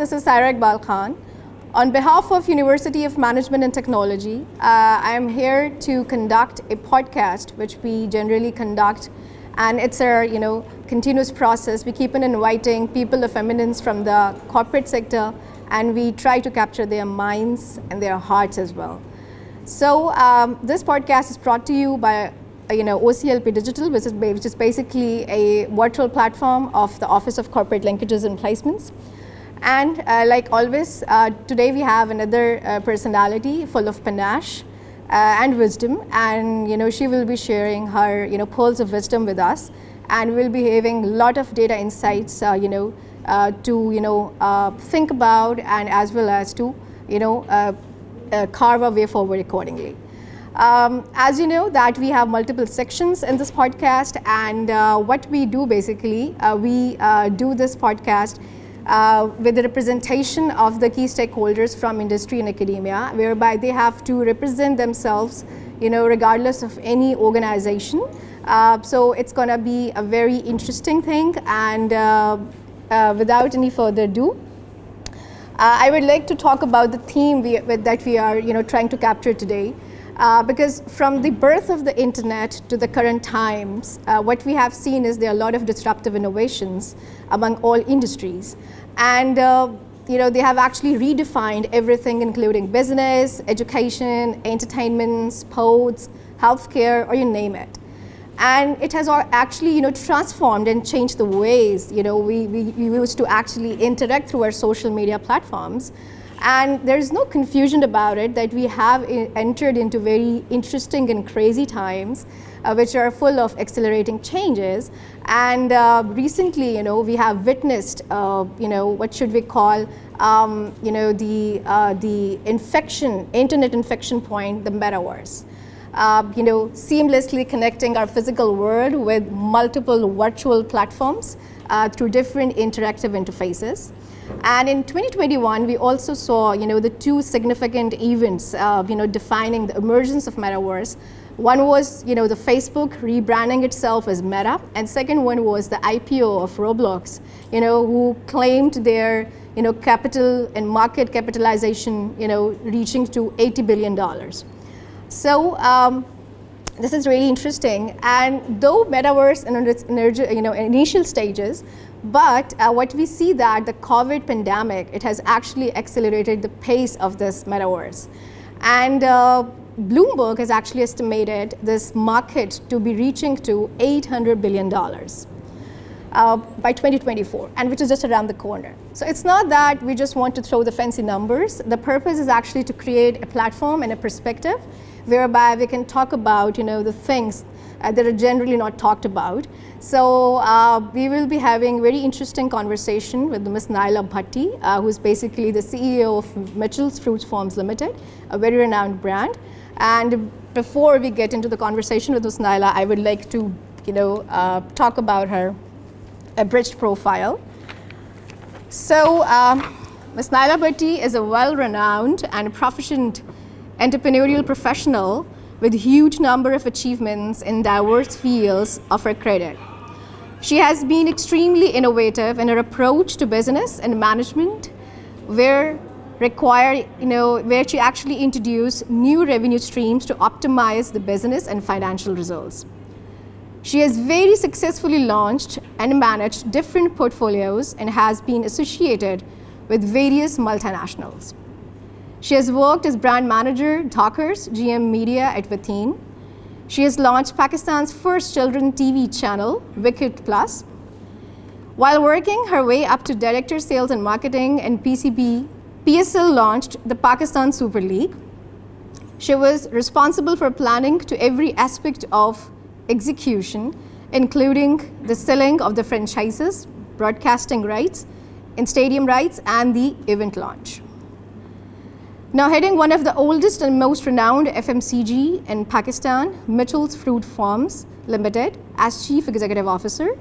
this is Saira Iqbal Khan. On behalf of University of Management and Technology, I am here to conduct a podcast, which we generally conduct, and it's a continuous process. We keep on inviting people of eminence from the corporate sector, and we try to capture their minds and their hearts as well. So this podcast is brought to you by OCLP Digital, which is basically a virtual platform of the Office of Corporate Linkages and Placements. And like always, today we have another personality full of panache and wisdom, and she will be sharing her pearls of wisdom with us, and we'll be having a lot of data insights to think about, and as well as to carve our way forward accordingly. As you know that we have multiple sections in this podcast, and what we do basically, we do this podcast with the representation of the key stakeholders from industry and academia, whereby they have to represent themselves, regardless of any organization. So it's going to be a very interesting thing, and without any further ado, I would like to talk about the theme that we are trying to capture today. Because from the birth of the internet to the current times, what we have seen is there are a lot of disruptive innovations among all industries. And they have actually redefined everything, including business, education, entertainment, sports, healthcare, or you name it. And it has actually transformed and changed the ways we used to actually interact through our social media platforms. And there is no confusion about it that we have entered into very interesting and crazy times, which are full of accelerating changes. And recently, we have witnessed, what should we call, the internet infection point, the metaverse. Seamlessly connecting our physical world with multiple virtual platforms through different interactive interfaces. And in 2021, we also saw, the two significant events, defining the emergence of metaverse. One was, the Facebook rebranding itself as Meta, and second one was the IPO of Roblox, who claimed their, capital and market capitalization, reaching to $80 billion. So this is really interesting. And though metaverse in its initial stages, but what we see that the COVID pandemic, it has actually accelerated the pace of this metaverse. And Bloomberg has actually estimated this market to be reaching to $800 billion by 2024, and which is just around the corner. So it's not that we just want to throw the fancy numbers. The purpose is actually to create a platform and a perspective whereby we can talk about the things that are generally not talked about. So we will be having very interesting conversation with Ms. Naila Bhatti, who is basically the CEO of Mitchell's Fruit Farms Limited, a very renowned brand. And before we get into the conversation with Ms. Naila, I would like to talk about her abridged profile. So Ms. Naila Bhatti is a well-renowned and proficient entrepreneurial professional with a huge number of achievements in diverse fields of her credit. She has been extremely innovative in her approach to business and management, where she actually introduced new revenue streams to optimize the business and financial results. She has very successfully launched and managed different portfolios and has been associated with various multinationals. She has worked as brand manager, Dockers, GM Media at Wateen. She has launched Pakistan's first children TV channel, Wicked Plus. While working her way up to Director Sales and Marketing and PCB, PSL launched the Pakistan Super League. She was responsible for planning to every aspect of execution, including the selling of the franchises, broadcasting rights, and stadium rights, and the event launch. Now heading one of the oldest and most renowned FMCG in Pakistan, Mitchell's Fruit Farms Limited, as Chief Executive Officer.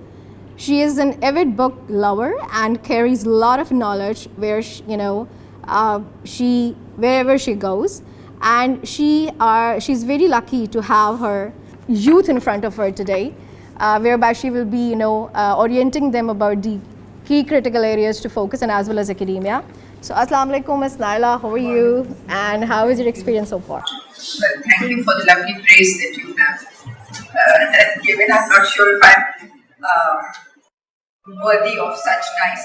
She is an avid book lover and carries a lot of knowledge wherever she goes. And she's very lucky to have her youth in front of her today, whereby she will be orienting them about the key critical areas to focus and as well as academia. So Assalamu alaikum, Ms. Naila, how are you? And how is your experience so far? Well, thank you for the lovely praise that you have given. I'm not sure if I'm worthy of such nice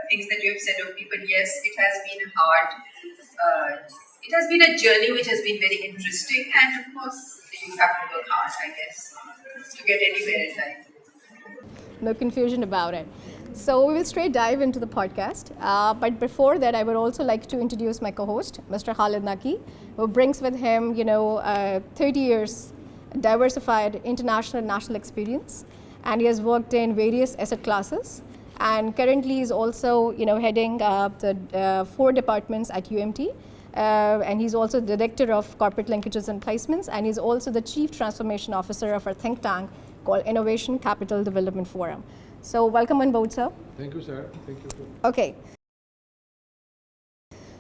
things that you have said of me, but yes, it has been hard. It has been a journey which has been very interesting, and of course, you have to work hard, I guess, to get anywhere in life. No confusion about it. So we will straight dive into the podcast. But before that, I would also like to introduce my co-host, Mr. Khalid Naki, who brings with him, 30 years diversified international and national experience, and he has worked in various asset classes. And currently, is also, heading the 4 departments at UMT. And he's also the director of corporate linkages and placements, and he's also the chief transformation officer of our think tank called Innovation Capital Development Forum. So welcome on board, sir. Thank you, sir. Thank you. Okay.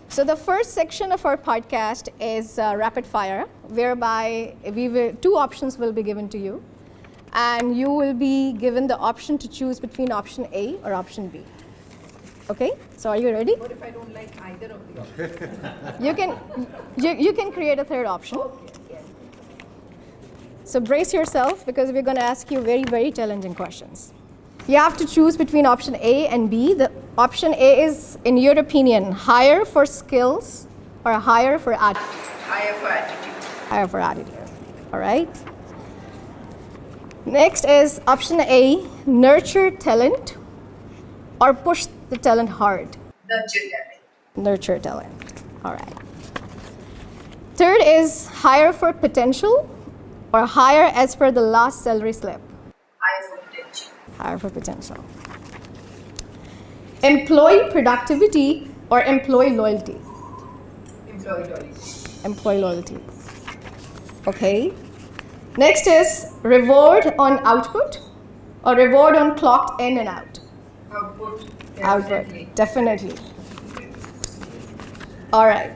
So the first section of our podcast is rapid fire, whereby 2 options will be given to you, and you will be given the option to choose between option A or option B. Okay, so are you ready? What if I don't like either of the options? You can create a third option. So brace yourself, because we're going to ask you very, very challenging questions. You have to choose between option A and B. The option A is, in your opinion, higher for skills or higher for attitude? Higher for attitude. Higher for attitude. All right. Next is option A, nurture talent or push the talent hard? Nurture talent. Nurture talent. All right. Third is higher for potential or higher as per the last salary slip? Higher for potential. Higher for potential. Employee productivity or employee loyalty? Employee loyalty. Employee loyalty. Okay. Next is reward on output or reward on clocked in and out? Output. Output, definitely. All right.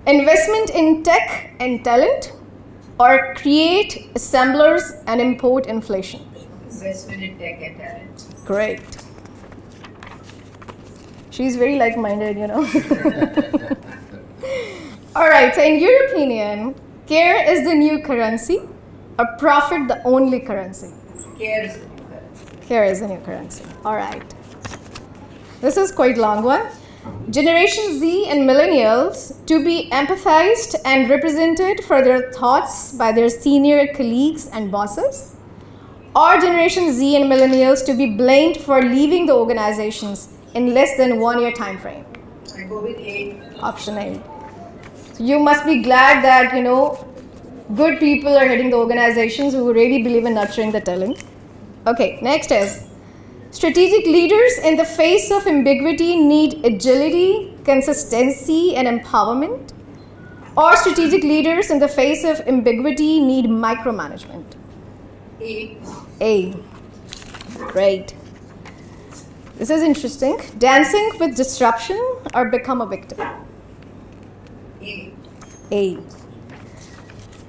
Investment in tech and talent or create assemblers and import inflation? Investment in tech and talent. Great. She's very like-minded, All right, so in your opinion, care is the new currency or profit the only currency? Care is the new currency. Care is the new currency. All right. This is quite long one. Generation Z and millennials to be empathized and represented for their thoughts by their senior colleagues and bosses, or Generation Z and millennials to be blamed for leaving the organizations in less than 1 year time frame? I go with A. Option A. So you must be glad that, good people are heading the organizations who really believe in nurturing the talent. Okay, next is strategic leaders in the face of ambiguity need agility, consistency, and empowerment, or strategic leaders in the face of ambiguity need micromanagement? A. A. Great. This is interesting. Dancing with disruption or become a victim? A. A.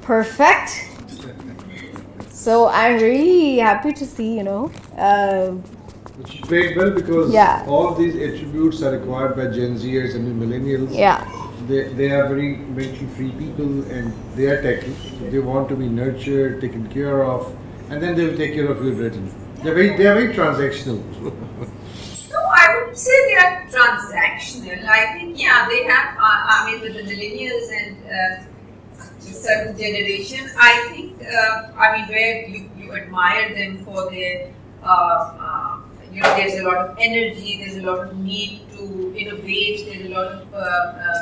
Perfect. So I'm really happy to see, Which is great, well, because all of these attributes are required by Gen Zers and the millennials. Yeah. They are very mentally free people and they are techy. So they want to be nurtured, taken care of, and then they will take care of you readily. They are very transactional. No, I wouldn't say they are transactional. I think, they have, with the millennials and certain generation, I think, where you admire them for their, there's a lot of energy, there's a lot of need to innovate, there's a lot of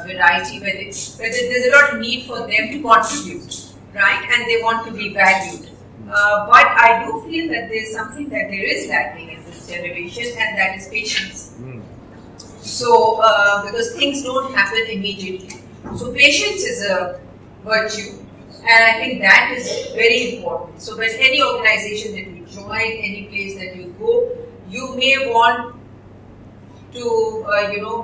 variety, where there's a lot of need for them to contribute, right? And they want to be valued. But I do feel that there's something that there is lacking in this generation, and that is patience. So, because things don't happen immediately. So, patience is a virtue, and I think that is very important. So, when any organization that you join, any place that you go, you may want to,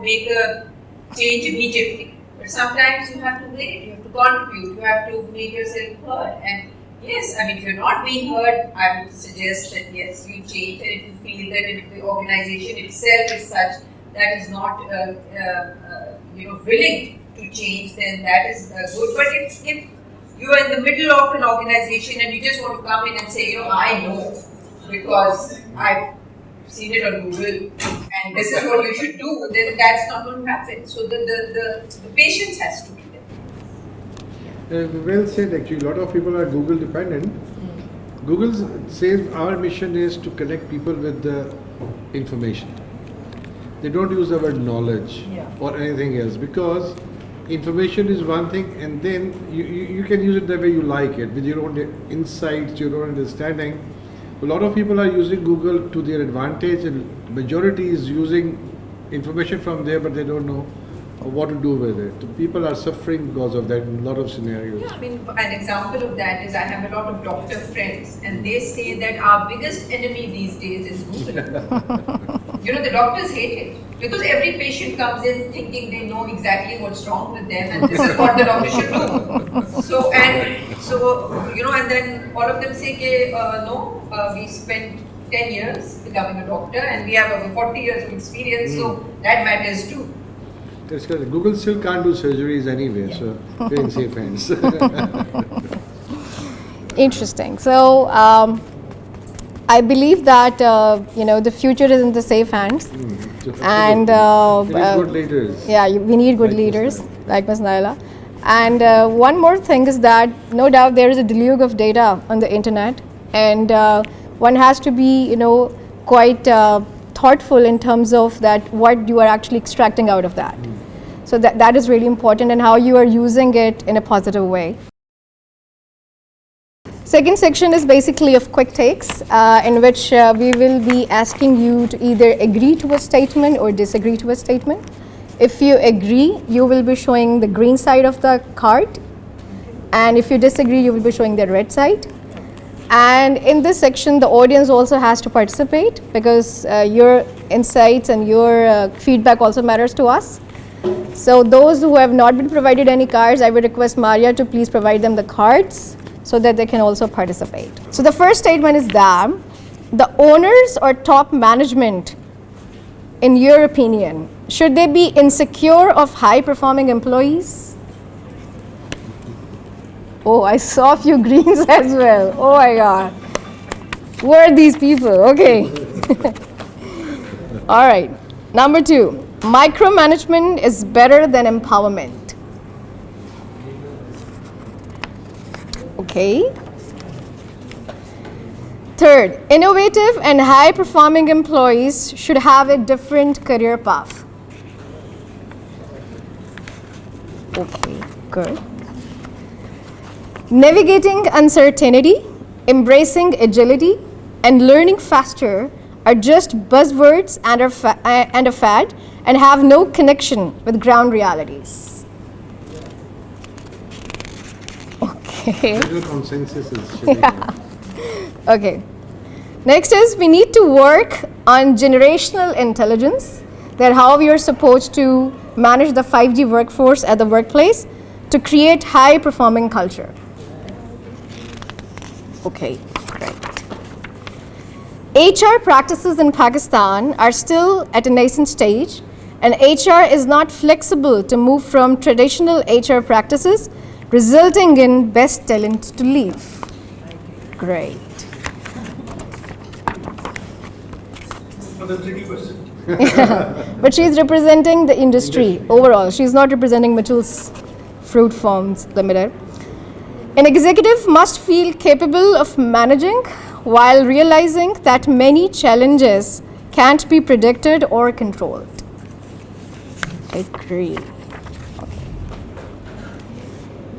make a change immediately. But sometimes you have to wait, you have to contribute, you have to make yourself heard. And Yes, I mean, if you're not being heard, I would suggest that yes, you change. And if you feel that if the organization itself is such that is not, willing to change, then that is good. But if you are in the middle of an organization and you just want to come in and say, I know because I've seen it on Google and this is what you should do, then that's not going to happen. So the patience has to be there. Well said, actually. A lot of people are Google dependent. Google says our mission is to connect people with the information. They don't use the word knowledge or anything else, because information is one thing, and then you can use it the way you like it, with your own insights, your own understanding. A lot of people are using Google to their advantage, and majority is using information from there, but they don't know what to do with it. So people are suffering because of that in a lot of scenarios. Yeah, I mean, an example of that is I have a lot of doctor friends, and they say that our biggest enemy these days is Google. The doctors hate it because every patient comes in thinking they know exactly what's wrong with them, and this is what the doctor should do. So, and then all of them say, no, we spent 10 years becoming a doctor, and we have over 40 years of experience, so that matters too. That's correct. Google still can't do surgeries anyway, so we're in safe hands. Interesting. So I believe that the future is in the safe hands, and we need good leaders. Yeah, we need good leaders like Ms. Naila. And one more thing is that no doubt there is a deluge of data on the internet, and one has to be quite thoughtful in terms of that what you are actually extracting out of that. So that is really important, and how you are using it in a positive way. Second section is basically of quick takes, in which we will be asking you to either agree to a statement or disagree to a statement. If you agree, you will be showing the green side of the card, and if you disagree, you will be showing the red side. And in this section, the audience also has to participate, because your insights and your feedback also matters to us. So those who have not been provided any cards, I would request Maria to please provide them the cards so that they can also participate. So the first statement is that the owners or top management, in your opinion, should they be insecure of high-performing employees? Oh, I saw a few greens as well. Oh my God. Who are these people? Okay. All right. Number 2, micromanagement is better than empowerment. Okay. Third, innovative and high-performing employees should have a different career path. Okay, good. Navigating uncertainty, embracing agility, and learning faster are just buzzwords and a fad, and have no connection with ground realities. Okay. Consensus is Okay. Next is we need to work on generational intelligence, that how we are supposed to manage the 5G workforce at the workplace to create high-performing culture. Okay, great. HR practices in Pakistan are still at a nascent stage, and HR is not flexible to move from traditional HR practices, resulting in best talent to leave. Great. The tricky question. But she's representing the industry overall. She's not representing Mitchell's Fruit Farms Limited. An executive must feel capable of managing while realizing that many challenges can't be predicted or controlled. Agree. Okay.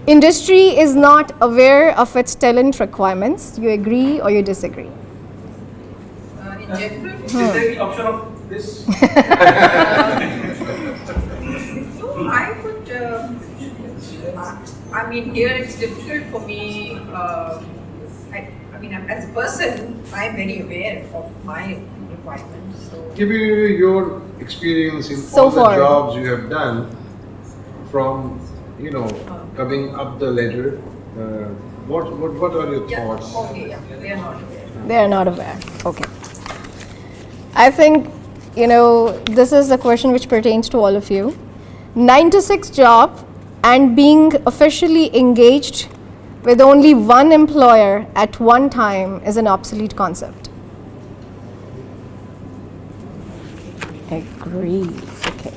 Industry is not aware of its talent requirements. You agree or you disagree? In general, Is there the option of this? so I would. I mean, here it's difficult for me. I mean, as a person, I'm very aware of my requirements. So. Give me your experience in So all the far. jobs you have done, from coming up the ladder, What are your thoughts? Okay, yeah, they are not aware. They are not aware. Okay. I think, this is a question which pertains to all of you. 9 to 6 job and being officially engaged with only one employer at one time is an obsolete concept. Agreed. Okay.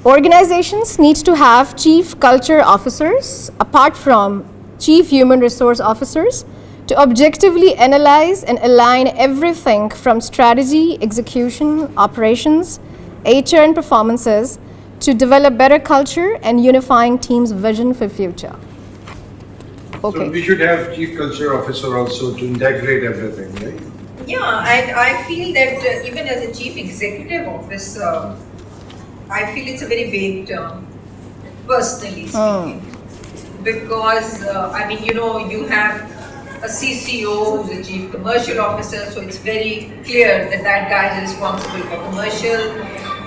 Organizations need to have chief culture officers apart from chief human resource officers to objectively analyze and align everything from strategy, execution, operations, HR and performances to develop better culture and unifying team's vision for future. Okay. So we should have chief culture officer also to integrate everything, right? Yeah, and I feel that even as a chief executive officer, I feel it's a very vague term, personally speaking. Because, you have a CCO who's a chief commercial officer, so it's very clear that that guy is responsible for commercial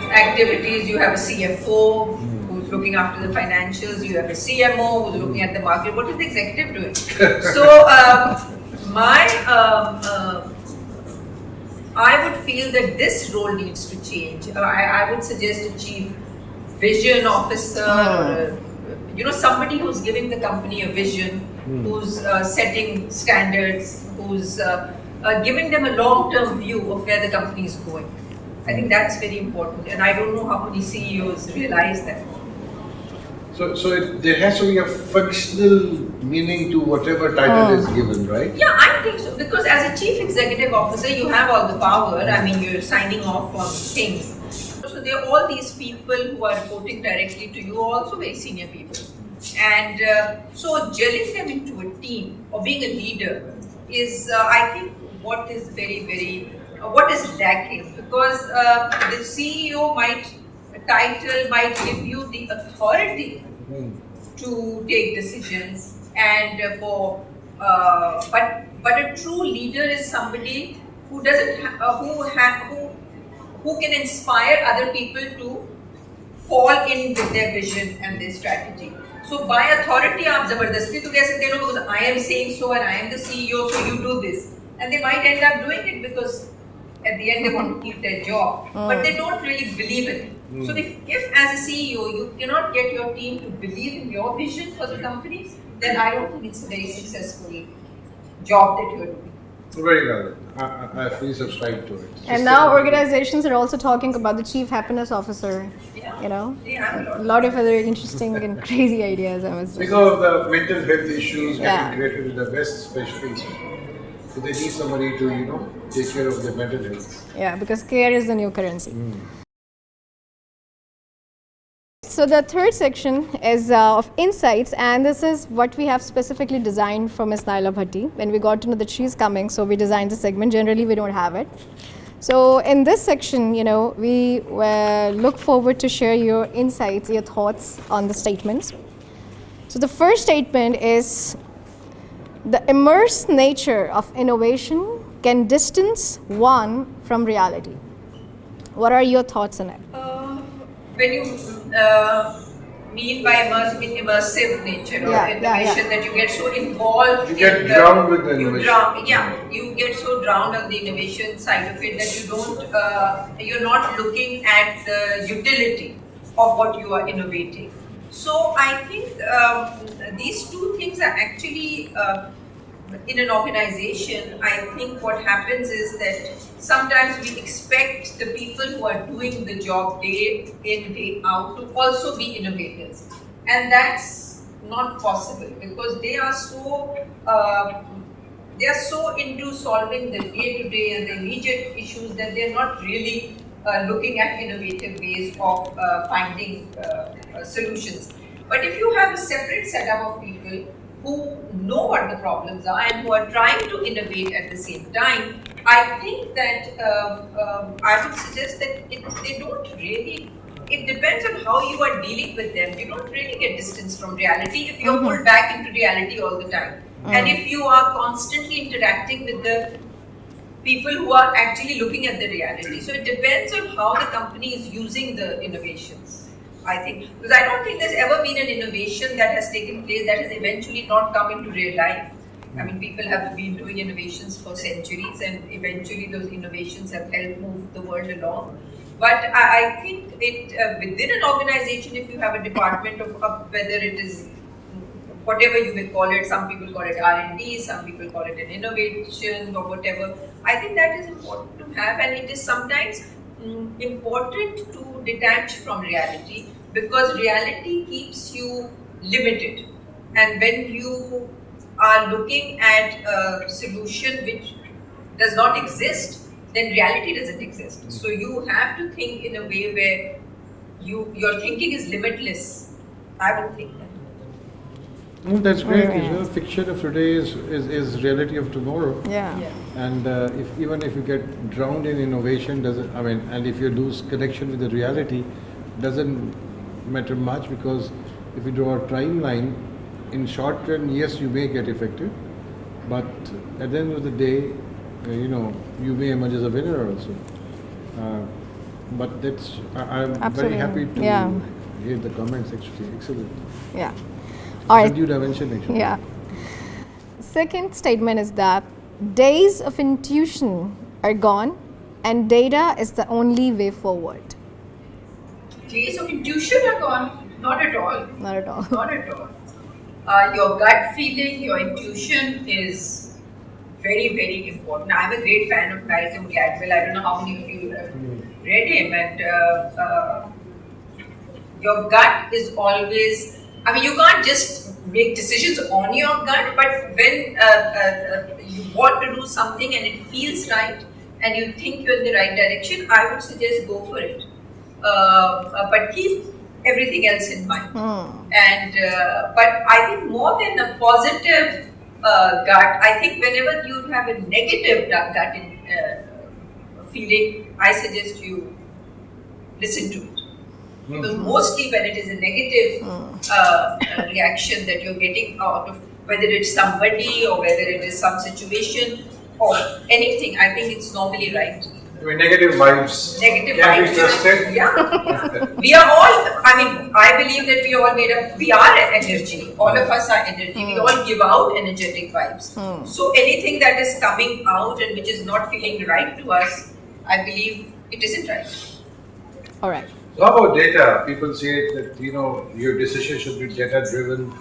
activities. You have a CFO who's looking after the financials. You have a CMO who's looking at the market. What is the executive doing? So, I would feel that this role needs to change. I would suggest a chief vision officer, or somebody who's giving the company a vision, who's setting standards, who's giving them a long-term view of where the company is going. I think that's very important, and I don't know how many CEOs realize that. So there has to be a functional meaning to whatever title is given, right? Yeah, I think so, because as a chief executive officer, you have all the power. I mean, you're signing off on things. So there are all these people who are reporting directly to you, also very senior people. And so gelling them into a team or being a leader is, I think, what is what is lacking. Because the CEO title might give you the authority to take decisions, and but a true leader is somebody who doesn't who can inspire other people to fall in with their vision and their strategy. So by authority, आप जबरदस्ती तो कह सकते हो because I am saying so and I am the CEO, so you do this, and they might end up doing it because at the end they want to keep their job, but they don't really believe in it. So if as a CEO you cannot get your team to believe in your vision for the company, then I don't think it's a very successful job that you're doing. Very well. I fully subscribe to it. And now organizations are also talking about the chief happiness officer. Yeah. They have A lot of other interesting and crazy ideas, I must say. Because of the mental health issues Yeah. getting created in the West especially. So they need somebody to, take care of their mental health. Yeah, because care is the new currency. So the third section is of insights, and this is what we have specifically designed for Ms. Naila Bhatti. When we got to know that she's coming, so we designed the segment. Generally, we don't have it. So in this section, we look forward to share your insights, your thoughts on the statements. So the first statement is, the immersed nature of innovation can distance one from reality. What are your thoughts on it? When you mean by immersive nature or innovation, that you get so involved, You get drowned with the innovation. You get so drowned on the innovation side of it that you don't, you're not looking at the utility of what you are innovating. So I think these two things are actually, in an organization, I think what happens is that sometimes we expect the people who are doing the job day in, day out to also be innovators. And that's not possible because they are so into solving the day-to-day and the immediate issues that they're not really looking at innovative ways of finding solutions. But if you have a separate setup of people who know what the problems are and who are trying to innovate at the same time, I think that I would suggest that they don't really, it depends on how you are dealing with them. You don't really get distance from reality if you're pulled back into reality all the time. And if you are constantly interacting with the people who are actually looking at the reality. So it depends on how the company is using the innovations. I think, because I don't think there's ever been an innovation that has taken place that has eventually not come into real life. I mean, people have been doing innovations for centuries, and eventually those innovations have helped move the world along. But I think within an organization, if you have a department of whether it is whatever you will call it, some people call it R&D, some people call it an innovation or whatever. I think that is important to have, and it is sometimes important to detach from reality, because reality keeps you limited. And when you are looking at a solution which does not exist, then reality doesn't exist. So you have to think in a way where your thinking is limitless. I would think that. Oh, that's great. Fiction of today is reality of tomorrow. Yeah. And even if you get drowned in innovation, and if you lose connection with the reality, doesn't matter much, because if you draw a timeline, in short term, yes, you may get affected, but at the end of the day, you may emerge as a winner also. But I'm very happy to hear the comments. Actually, excellent. Yeah. All right. Due dimension, actually. Yeah. Second statement is that days of intuition are gone, and data is the only way forward. Days of intuition are gone? Not at all. Not at all. Not at all. Your gut feeling, your intuition is very, very important. I'm a great fan of Malcolm Gladwell. I don't know how many of you have read him. And your gut is always, you can't just make decisions on your gut, but when you want to do something and it feels right and you think you're in the right direction, I would suggest go for it. But keep everything else in mind. And but I think more than a positive gut, I think whenever you have a negative gut feeling, I suggest you listen to it. Because mostly when it is a negative reaction that you're getting out of, whether it's somebody or whether it is some situation or anything, I think it's normally right. Negative vibes. Negative Can vibes. be trusted. Yeah. We are all, I believe that we are all made up, we are energy. All of us are energy. We all give out energetic vibes. So anything that is coming out and which is not feeling right to us, I believe it isn't right. All right. So how about data? People say that your decision should be data driven,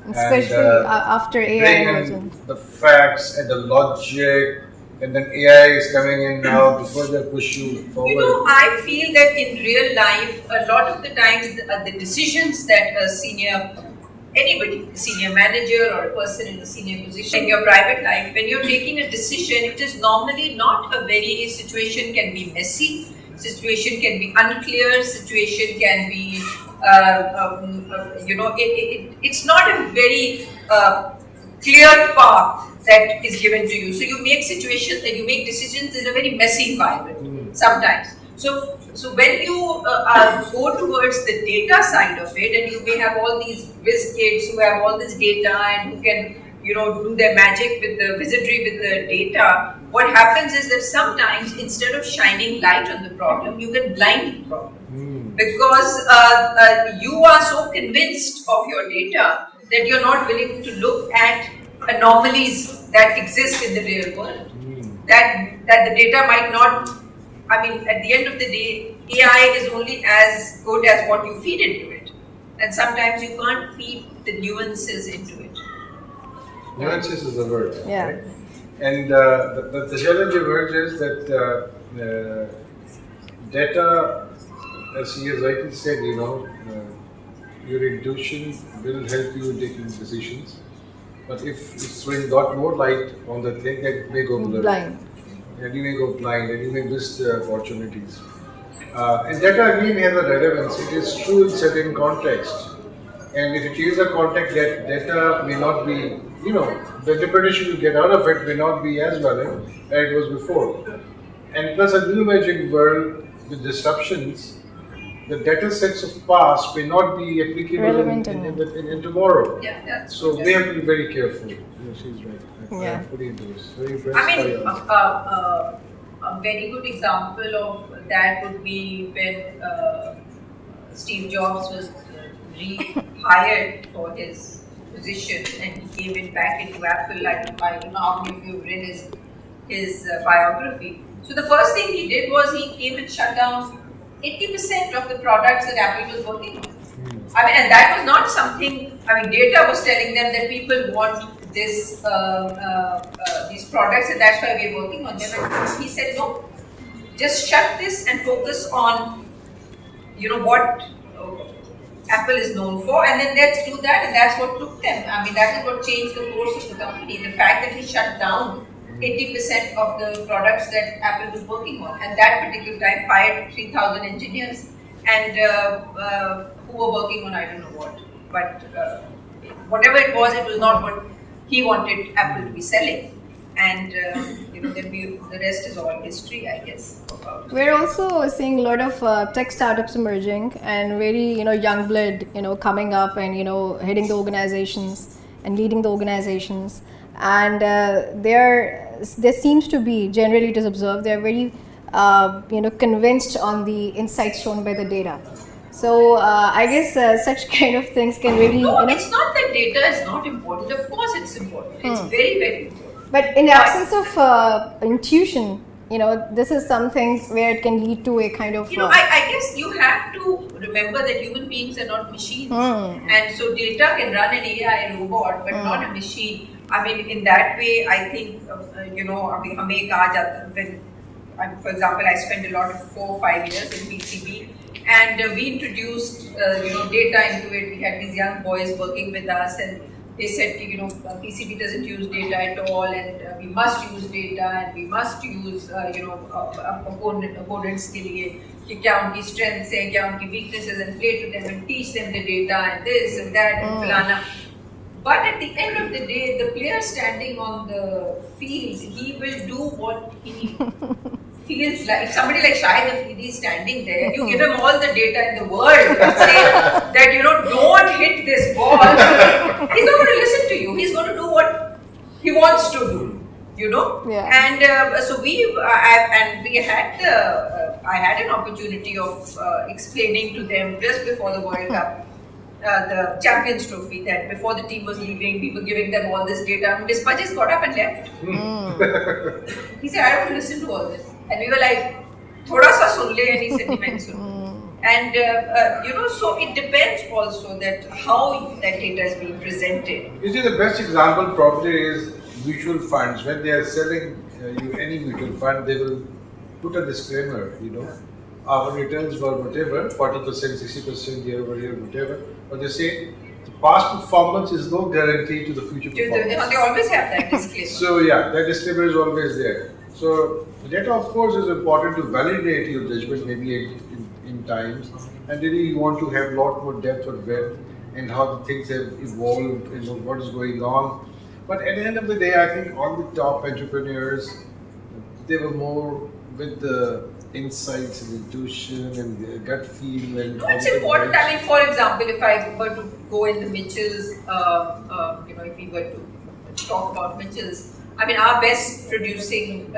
Especially after AI bring emergence. in the facts and the logic, and then AI is coming in now to further push you forward. I feel that in real life, a lot of the times the decisions that a senior manager or a person in a senior position in your private life, when you're taking a decision, it is normally not a very, situation can be messy, situation can be unclear, situation can be, it's not a very clear path that is given to you. So you make decisions in a very messy environment sometimes. So when you go towards the data side of it, and you may have all these whiz kids who have all this data and who can do their magic with the wizardry with the data, what happens is that sometimes instead of shining light on the problem, you can blind the problem. Because you are so convinced of your data that you're not willing to look at anomalies that exist in the real world. That the data might not, at the end of the day, AI is only as good as what you feed into it. And sometimes you can't feed the nuances into it. Nuances is the word. Yeah. Right? And the challenge emerges that data, as he has rightly said, your intuition will help you in taking decisions. But if it's when got more light on the thing, it may go blind. And you may go blind and you may miss the opportunities. And data again has a relevance. It is true in certain contexts. And if you change the context, that data may not be, the interpretation you get out of it may not be as valid as it was before. And plus a new emerging world with disruptions, the data sets of past may not be applicable in tomorrow. Yeah, so we have to be very careful. She's right. I'm fully into this. Very impressed. A very good example of that would be when Steve Jobs was rehired for his position, and he came in back into Apple. I don't know how many of you have read his biography. So the first thing he did was he came and shut down 80% of the products that Apple was working on. I mean, and that was not something. I mean, data was telling them that people want these products, and that's why we're working on them. And he said, no, just shut this and focus on, what Apple is known for, and then let's do that. And that's what took them. I mean, that is what changed the course of the company. The fact that he shut down 80% of the products that Apple was working on, and that particular time fired 3,000 engineers, and who were working on I don't know what, but whatever it was not what he wanted Apple to be selling, and then the rest is all history, I guess. We're also seeing a lot of tech startups emerging, and very young blood coming up and heading the organizations and leading the organizations, and there seems to be, generally it is observed, they're very convinced on the insights shown by the data. So I guess such kind of things can really it's not that data is not important. Of course it's important. It's very, very important. But in the absence of intuition, this is something where it can lead to a kind of I guess you have to remember that human beings are not machines, and so data can run an AI robot but not a machine. I mean, in that way, I think for example, I spent a lot of 4 or 5 years in PCB, and we introduced data into it. We had these young boys working with us, and they said, PCB doesn't use data at all, and we must use data, and we must use opponents के लिए कि क्या उनकी strengths हैं, क्या उनकी weaknesses, and play to them and teach them the data and this and that and filana. But at the end of the day, the player standing on the field, he will do what he feels like. If somebody like Shahid Afridi is standing there, you give him all the data in the world and say that, don't hit this ball, he's not going to listen to you. He's going to do what he wants to do, Yeah. And so I had an opportunity of explaining to them just before the World Cup, the Champions Trophy, that before the team was leaving, we were giving them all this data. And Dispatches got up and left. He said, I don't listen to all this. And we were like, thoda sa sun le, and he said, nahi sun. And so it depends also that how that data is being presented. You see, the best example probably is mutual funds. When they are selling you any mutual fund, they will put a disclaimer, our returns were whatever, 40%, 60% year over year, whatever. But they say the past performance is no guarantee to the future performance. They always have that disclaimer. So yeah, that disclaimer is always there. So data, of course, is important to validate your judgment maybe in times, and really you want to have a lot more depth or width and how the things have evolved and what is going on. But at the end of the day, I think all the top entrepreneurs, they were more with the insights and intuition and the gut feel. And it's important. I mean, for example, if I were to go in the Mitchells, if we were to talk about Mitchells, I mean, our best selling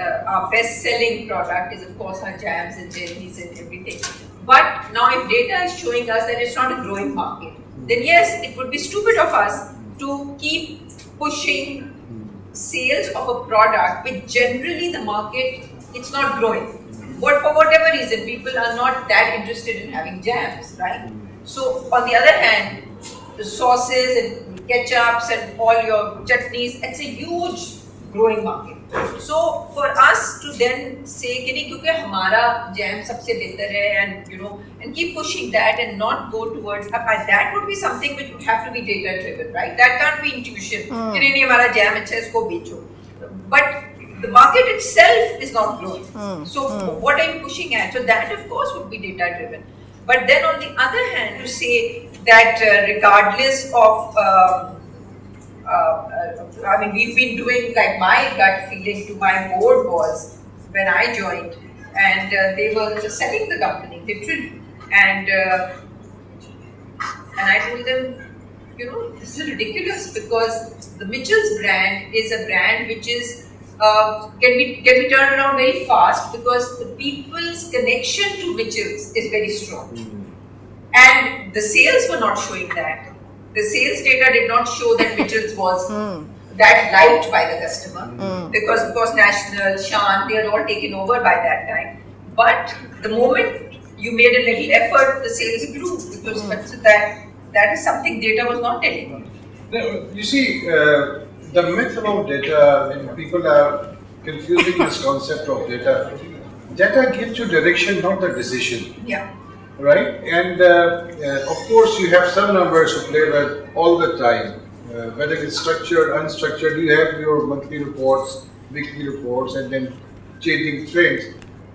product is of course our jams and jellies and everything. But now if data is showing us that it's not a growing market, then yes, it would be stupid of us to keep pushing sales of a product which generally the market, it's not growing. But for whatever reason, people are not that interested in having jams, right? So on the other hand, the sauces and ketchups and all your chutneys, it's a huge growing market. So for us to then say कि क्योंकि हमारा jam सबसे बेहतर है, and keep pushing that and not go towards that would be something which would have to be data driven, right? That can't be intuition. कि नहीं हमारा jam अच्छा है, इसको बेचो. But the market itself is not growing. So what are you pushing at? So that of course would be data driven. But then on the other hand, to say that regardless of I mean, we've been doing, like, my gut feeling to my board was when I joined, and they were just selling the company literally, and I told them, this is ridiculous, because the Mitchells brand is a brand which is can be turned around very fast, because the people's connection to Mitchells is very strong. and the sales were not showing that. The sales data did not show that Mitchell's was that liked by the customer because of course National, Shan, they had all taken over by that time. But the moment you made a little effort, the sales grew because that is something data was not telling you. Now, you see, the myth about data, when people are confusing this concept of data, data gives you direction, not the decision. Yeah. Right? And of course, you have some numbers to play with all the time, whether it's structured, unstructured. You have your monthly reports, weekly reports, and then changing trends.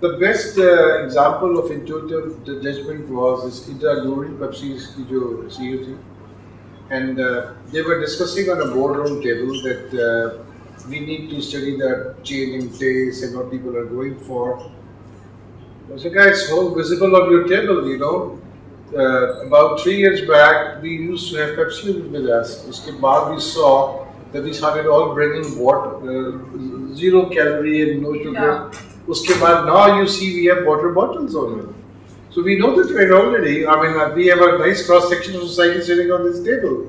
The best example of intuitive judgment was this Ida Guri, Pepsi's CEO thing. And they were discussing on a boardroom table that we need to study the changing tastes and what people are going for. I said, guys, how visible on your table, you know? About 3 years back, we used to have Pepsi with us. Uske baad we saw that we started all bringing water, 0 calorie and no sugar. Uske baad, now you see we have water bottles on it. So we know the trend already. I mean, we have a nice cross-section of society sitting on this table.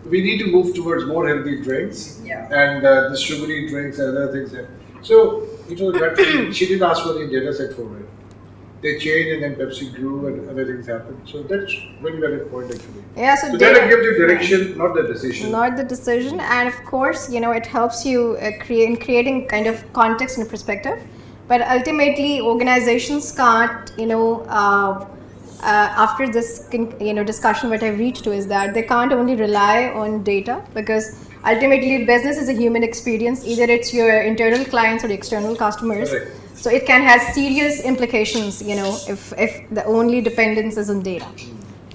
We need to move towards more healthy drinks and the sugary drinks and other things. So, it was that she didn't ask for any data set for it. They changed and then Pepsi grew and other things happened. So that's very valid point actually. Yeah, so data gives you direction, not the decision. Not the decision, and of course, you know, it helps you creating kind of context and perspective. But ultimately, organizations can't, you know, after this, you know, discussion, what I've reached to is that they can't only rely on data, because ultimately business is a human experience. Either it's your internal clients or external customers. Correct. So it can have serious implications, you know, if the only dependence is on data.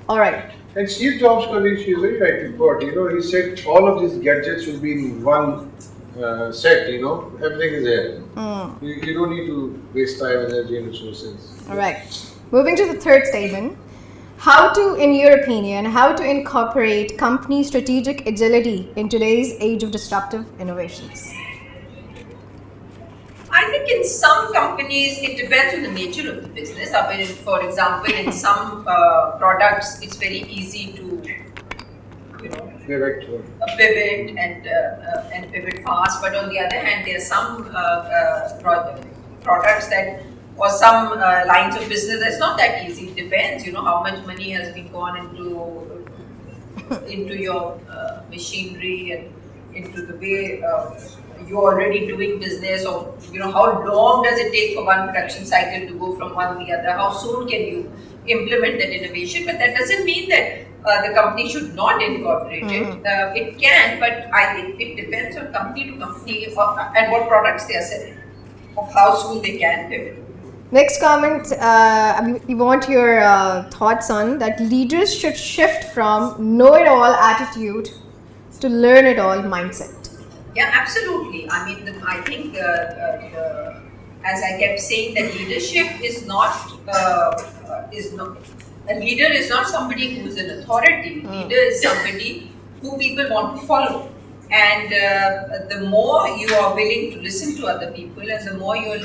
All right. And Steve Jobs' colleague, she's very right in court. You know, he said all of these gadgets will be in one set, you know, everything is there. You don't need to waste time, energy and resources. All right. Moving to the third statement. How to, in your opinion, how to incorporate company strategic agility in today's age of disruptive innovations? I think in some companies, it depends on the nature of the business. I mean, for example, in some products, it's very easy to, you know, pivot and pivot fast. But on the other hand, there are some products that, or some lines of business that's not that easy. It depends, you know, how much money has been gone into your machinery and into the way you're already doing business, or you know, how long does it take for one production cycle to go from one to the other? How soon can you implement that innovation? But that doesn't mean that the company should not incorporate it. It can, but I think it depends on company to company and what products they are selling, of how soon they can pivot. Next comment, we want your thoughts on that leaders should shift from know-it-all attitude to learn-it-all mindset. Yeah, absolutely. I mean, I think as I kept saying, that leadership is not a leader is not somebody who is an authority. Leader is somebody who people want to follow. And the more you are willing to listen to other people, and the more you're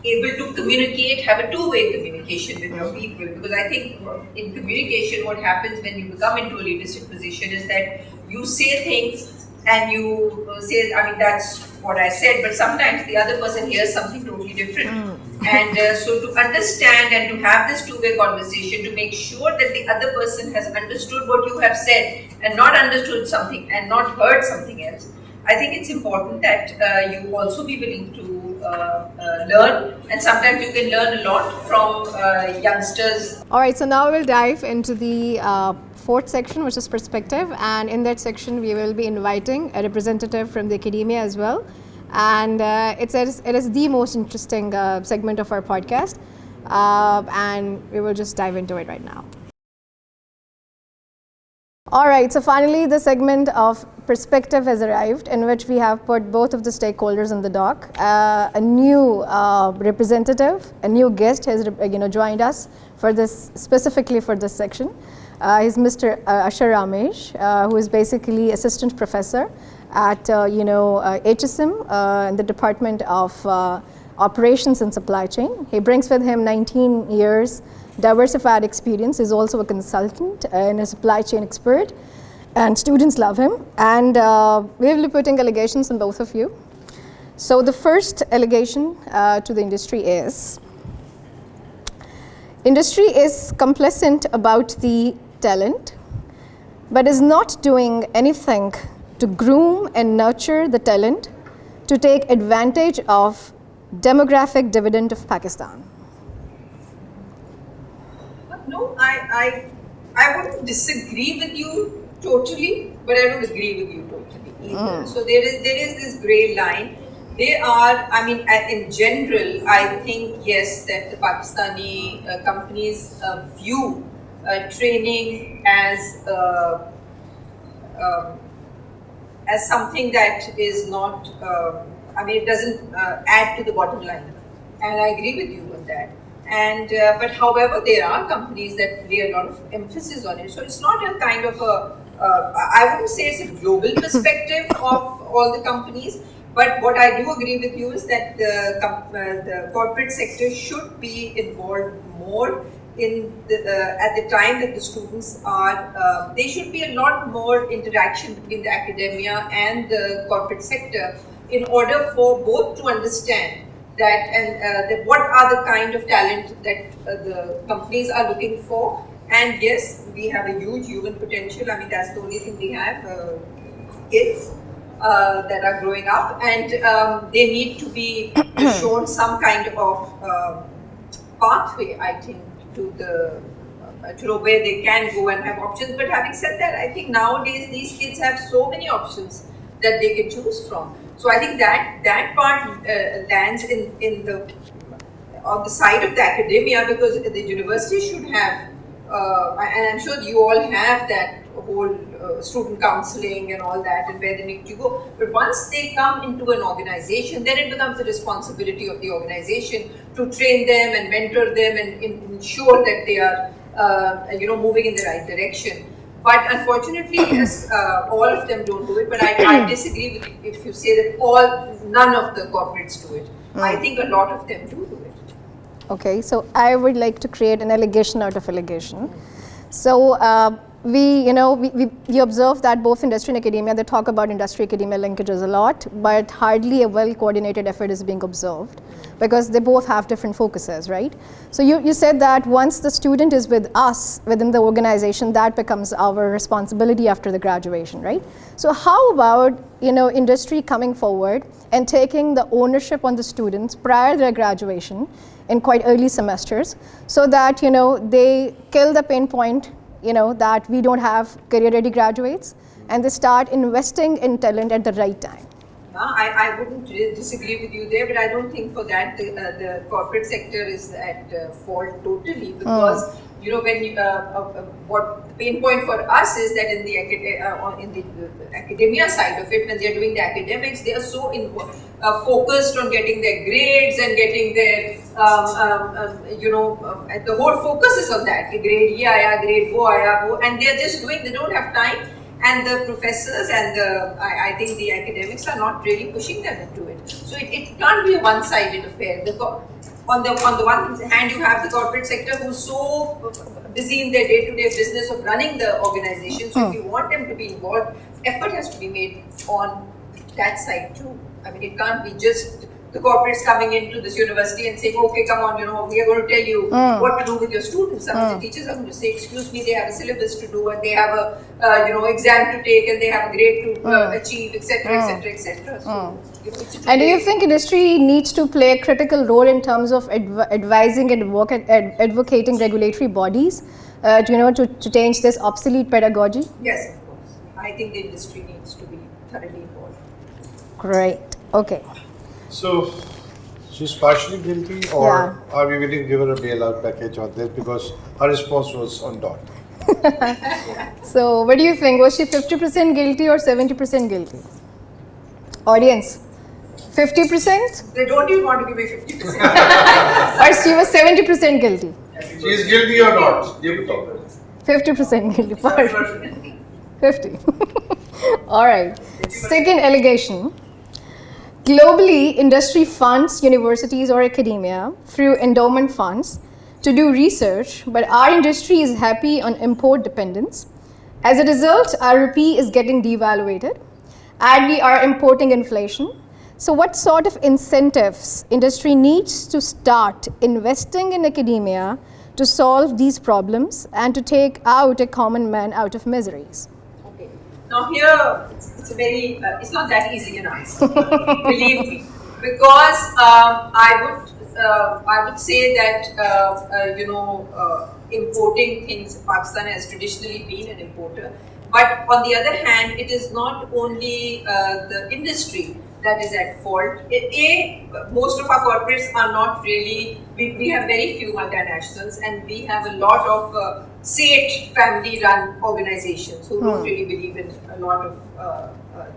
able to communicate, have a two-way communication with your people. Because I think in communication, what happens when you become into a leadership position is that you say things and you say, I mean, that's what I said, but sometimes the other person hears something totally different. And so to understand and to have this two-way conversation, to make sure that the other person has understood what you have said and not understood something and not heard something else, I think it's important that you also be willing to learn, and sometimes you can learn a lot from youngsters. All right, so now we'll dive into the fourth section, which is perspective, and in that section we will be inviting a representative from the academia as well, and it is the most interesting segment of our podcast, and we will just dive into it right now. All right, so finally the segment of perspective has arrived, in which we have put both of the stakeholders on the dock. A new representative, a new guest has joined us for this, specifically for this section. He's Mr. Ashar Ramesh, who is basically assistant professor at HSM in the Department of Operations and Supply Chain. He brings with him 19 years diversified experience. He's also a consultant and a supply chain expert, and students love him. And we will be putting allegations on both of you. So the first allegation to the industry is, industry is complacent about the talent, but is not doing anything to groom and nurture the talent to take advantage of demographic dividend of Pakistan. No, I wouldn't disagree with you totally, but I don't agree with you totally either. So there is this grey line. They are, I mean, in general, I think yes, that the Pakistani companies view training as something that is not, I mean, it doesn't add to the bottom line, and I agree with you on that. And but however, there are companies that lay a lot of emphasis on it. So it's not a kind of a, I wouldn't say it's a global perspective of all the companies. But what I do agree with you is that the corporate sector should be involved more in at the time that the students are. There should be a lot more interaction between the academia and the corporate sector in order for both to understand that and that what are the kind of talent that the companies are looking for. And yes, we have a huge human potential. I mean, that's the only thing we have, kids that are growing up, and they need to be shown some kind of pathway, I think, to the to where they can go and have options. But having said that, I think nowadays these kids have so many options that they can choose from. So I think that part lands in the on the side of the academia, because the university should have, and I'm sure you all have that whole student counseling and all that, and where they need to go. But once they come into an organization, then it becomes the responsibility of the organization to train them and mentor them and ensure that they are moving in the right direction. But unfortunately, yes, all of them don't do it. But I disagree with you if you say that none of the corporates do it. I think a lot of them do it. Okay, so I would like to create an allegation out of allegation. So we observe that both industry and academia, they talk about industry-academia linkages a lot, but hardly a well-coordinated effort is being observed, because they both have different focuses, right? So you said that once the student is with us within the organization, that becomes our responsibility after the graduation, right? So how about industry coming forward and taking the ownership on the students prior to their graduation in quite early semesters, so that they kill the pain point that we don't have career-ready graduates, and they start investing in talent at the right time. I wouldn't disagree with you there, but I don't think for that the corporate sector is at fault totally, because when you, what the pain point for us is that in the academia side of it, when they're doing the academics, they are so focused on getting their grades and getting their the whole focus is on that. Grade ye aaya, grade wo aaya, and they're just doing. They don't have time. And the professors and I think the academics are not really pushing them into it. So it can't be a one-sided affair. On the one hand, you have the corporate sector who's so busy in their day-to-day business of running the organization. So if you want them to be involved, effort has to be made on that side too. I mean, it can't be just the corporates coming into this university and saying, okay, come on, we are going to tell you what to do with your students. Some of the teachers are going to say, excuse me, they have a syllabus to do, and they have a exam to take, and they have a grade to achieve, etc., etc., etc. So, and do you think industry needs to play a critical role in terms of advising and advocating regulatory bodies, to change this obsolete pedagogy? Yes, of course. I think the industry needs to be thoroughly involved. Great. Okay. So, she's partially guilty, or are we willing to give her a bailout package on this, because her response was on dot? So, what do you think? Was she 50% guilty or 70% guilty? Audience, 50%? They don't even want to give me 50%. Or she was 70% guilty? She is guilty or not? You talk. 50% guilty. 50. All right. Second allegation. Globally, industry funds universities or academia through endowment funds to do research, but our industry is happy on import dependence. As a result, our rupee is getting devaluated, and we are importing inflation. So what sort of incentives industry needs to start investing in academia to solve these problems and to take out a common man out of miseries? Okay. Now here, it's a very, it's not that easy an answer, believe me, because I would say that importing things. Pakistan has traditionally been an importer, but on the other hand, it is not only the industry that is at fault. Most of our corporates are not really, we have very few multinationals, and we have a lot of state family-run organizations who don't really believe in a lot of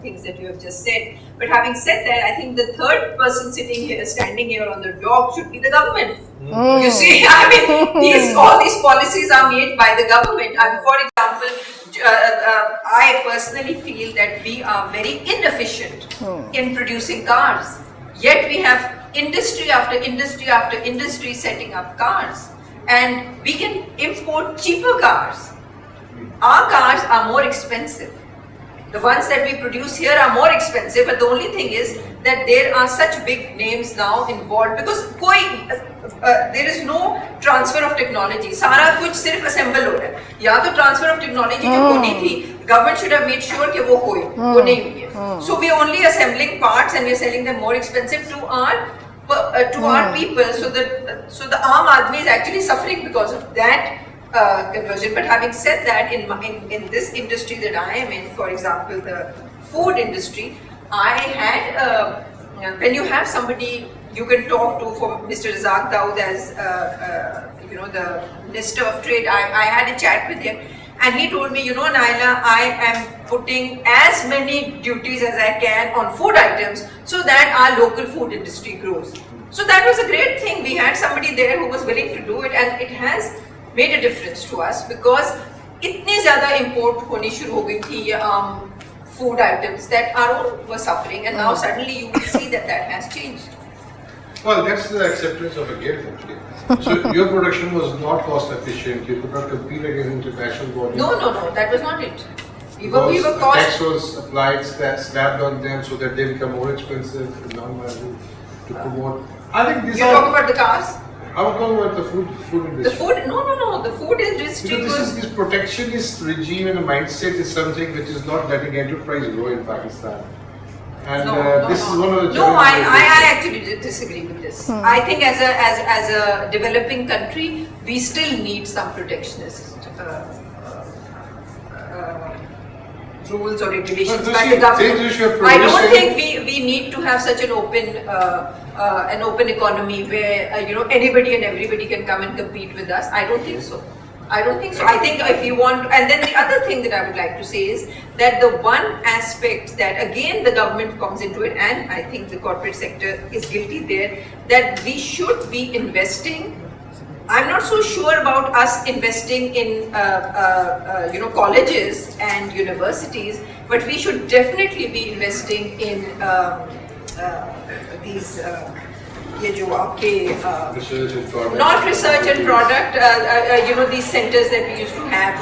things that you have just said. But having said that, I think the third person standing here on the dock should be the government. You see, I mean, all these policies are made by the government. For example, I personally feel that we are very inefficient in producing cars. Yet we have industry after industry after industry setting up cars, and we can import cheaper cars. Our cars are more expensive. The ones that we produce here are more expensive, but the only thing is that there are such big names now involved, because there is no transfer of technology. सारा कुछ सिर्फ assemble हो रहा है. या तो transfer of technology जो होनी थी, government should have made sure कि वो हो, वो नहीं हुई है. So we are only assembling parts and we are selling them more expensive to our people. So the aam aadmi is actually suffering because of that conversion. But having said that, in this industry that I am in, for example, the food industry, I had when you have somebody you can talk to, for Mr. Razak Dawood as the Minister of Trade, I had a chat with him, and he told me, Naila, I am putting as many duties as I can on food items so that our local food industry grows. So that was a great thing. We had somebody there who was willing to do it, and it has made a difference to us, because इतनी ज़्यादा import होनी शुरू हो गई थी food items that our own were suffering, and now suddenly you will see that has changed. Well, that's the acceptance of a gift, actually. So your production was not cost efficient. You could not compete against international volume. No, that was not it. We were cost. Tax was applied, slapped on them, so that they become more expensive and non-viable to promote. I think these You're talking about the cars? I'm talking about the food industry. The food? No. The food industry. Because this protectionist regime and a mindset is something which is not letting enterprise grow in Pakistan. And this is one of the challenges. No, I actually disagree with this. I think as a developing country, we still need some protectionist rules or regulations by the government. I don't think we need to have such an open economy where anybody and everybody can come and compete with us. I don't think so. I think if you want, and then the other thing that I would like to say is that the one aspect that again the government comes into it, and I think the corporate sector is guilty there, that we should be investing. I'm not so sure about us investing in colleges and universities, but we should definitely be investing in these. Research and product. Not research and product, these centers that we used to have,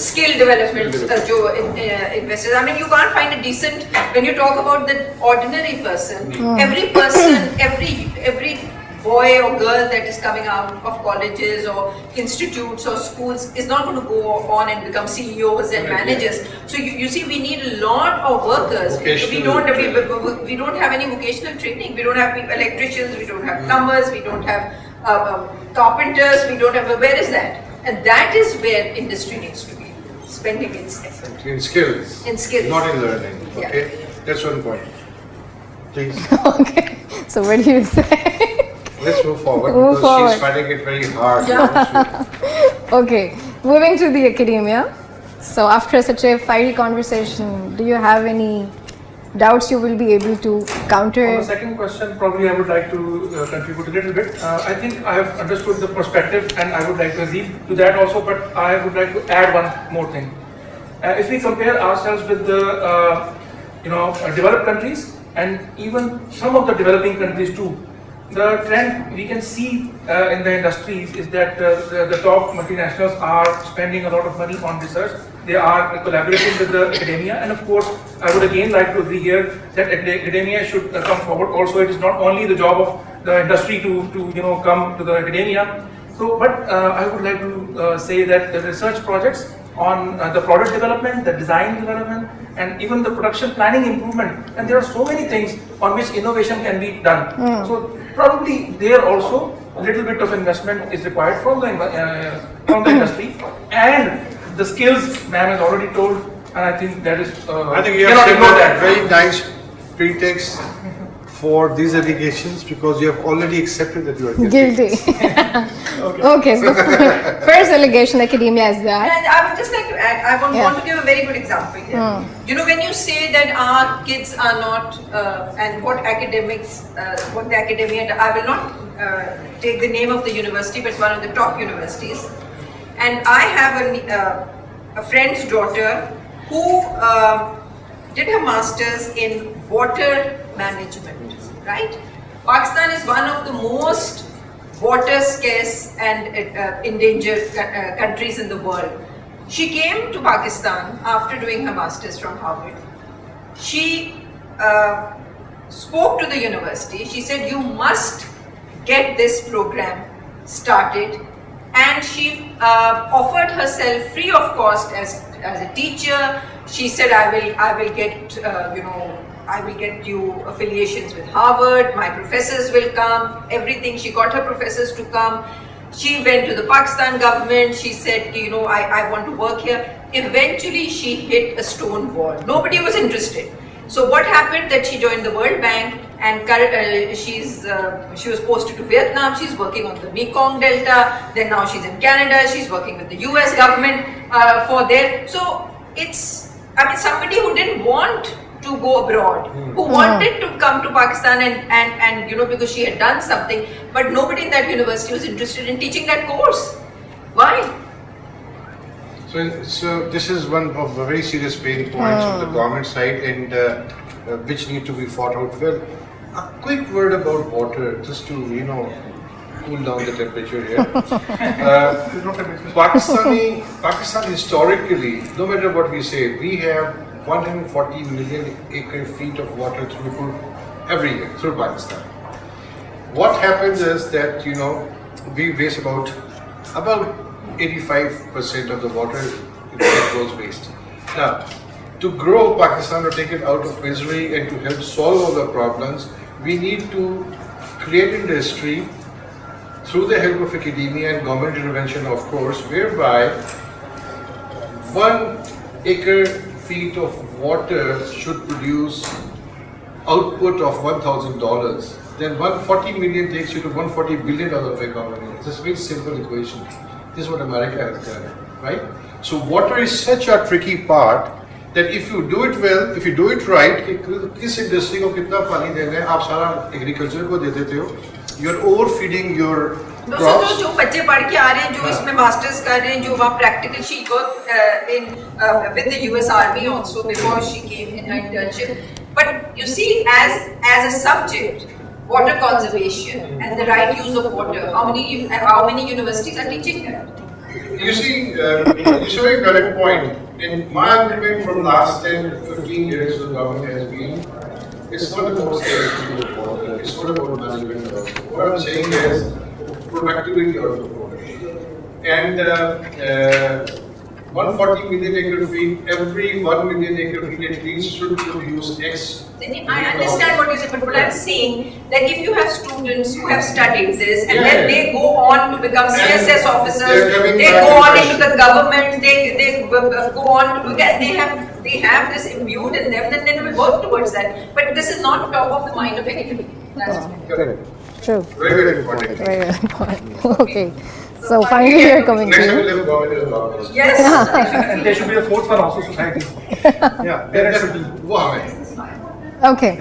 skill development, investors. I mean, you can't find a decent, when you talk about the ordinary person, every person, every boy or girl that is coming out of colleges or institutes or schools is not going to go on and become CEOs and managers. So you see, we need a lot of workers. We don't have any vocational training. We don't have electricians. We don't have plumbers. We don't have carpenters. We don't have. Where is that? And that is where industry needs to be spending its effort. In skills. In skills. Not in learning. Okay, that's one point. Please. Okay. So what do you say? Let's move forward because she's finding it very hard. Yeah. Okay, moving to the academia. So after such a fiery conversation, do you have any doubts you will be able to counter? On the second question, probably I would like to contribute a little bit. I think I have understood the perspective and I would like to agree to that also, but I would like to add one more thing. If we compare ourselves with the developed countries and even some of the developing countries too, the trend we can see in the industries is that the top multinationals are spending a lot of money on research. They are collaborating with the academia, and of course, I would again like to agree here that academia should come forward. Also, it is not only the job of the industry to come to the academia. So, but I would like to say that the research projects on the product development, the design development, and even the production planning improvement, and there are so many things on which innovation can be done. So probably there also a little bit of investment is required from the industry, and the skills ma'am has already told, and I think that is I think you have ignore that. very nice pretext for these allegations because you have already accepted that you are guilty. Okay, so first allegation academia is that. And I would just like to add, I want to give a very good example here. You know, when you say that our kids are not, and what the academia, I will not take the name of the university, but it's one of the top universities. And I have a friend's daughter who did her master's in water management, right? Pakistan is one of the most water scarce and endangered countries in the world. She came to Pakistan after doing her master's from Harvard. She spoke to the university. She said, you must get this program started. And she offered herself free of cost as a teacher. She said, I will get I will get you affiliations with Harvard, my professors will come, everything. She got her professors to come. She went to the Pakistan government. She said, I want to work here. Eventually, she hit a stone wall. Nobody was interested. So what happened that she joined the World Bank, and she was posted to Vietnam. She's working on the Mekong Delta. Then now she's in Canada. She's working with the US government for there. So it's, somebody who didn't want to go abroad, who wanted to come to Pakistan and because she had done something, but nobody in that university was interested in teaching that course. Why? So this is one of the very serious pain points on the government side, and which need to be fought out well. A quick word about water, just to cool down the temperature here. Pakistan historically, no matter what we say, we have 140 million acre feet of water throughput every year through Pakistan. What happens is that we waste about 85% of the water goes waste. Now, to grow Pakistan or take it out of misery and to help solve all the problems, we need to create industry through the help of academia and government intervention, of course, whereby 1 acre feet of water should produce output of $1,000. Then 140 million takes you to $140 billion of economy. It's a very simple equation. This is what America has done, right? So water is such a tricky part that if you do it well, if you do it right, किस industry को कितना पानी देना है, आप सारा agriculture को दे देते हो, you're overfeeding your crops. जो बच्चे पढ़ के आ रहे हैं, जो इसमें masters कर रहे हैं, जो वहाँ practical, she worked with the US Army also before she came in her internship. But you see, as a subject, water conservation and the right use of water, how many universities are teaching that? You see, you show a correct point. In my argument from last 10-15 years, the government has been, it's not about scarcity of water, it's not about management of water. What I'm saying is productivity of the water. And 140 million acre feet, every 1 million acre feet at least should produce X. I understand what you say, but what I'm saying, that if you have students who have studied this and then they go on to become CSS officers, they go on into the government, they go on to look at, they have this imbued in them, then they will work towards that. But this is not top of the mind of anybody. That's Correct. True. Very, very important. Very important. Okay. So finally we are coming Next to. level government is government. yes. And there should be a fourth one also, society. Yeah, There should be. Okay.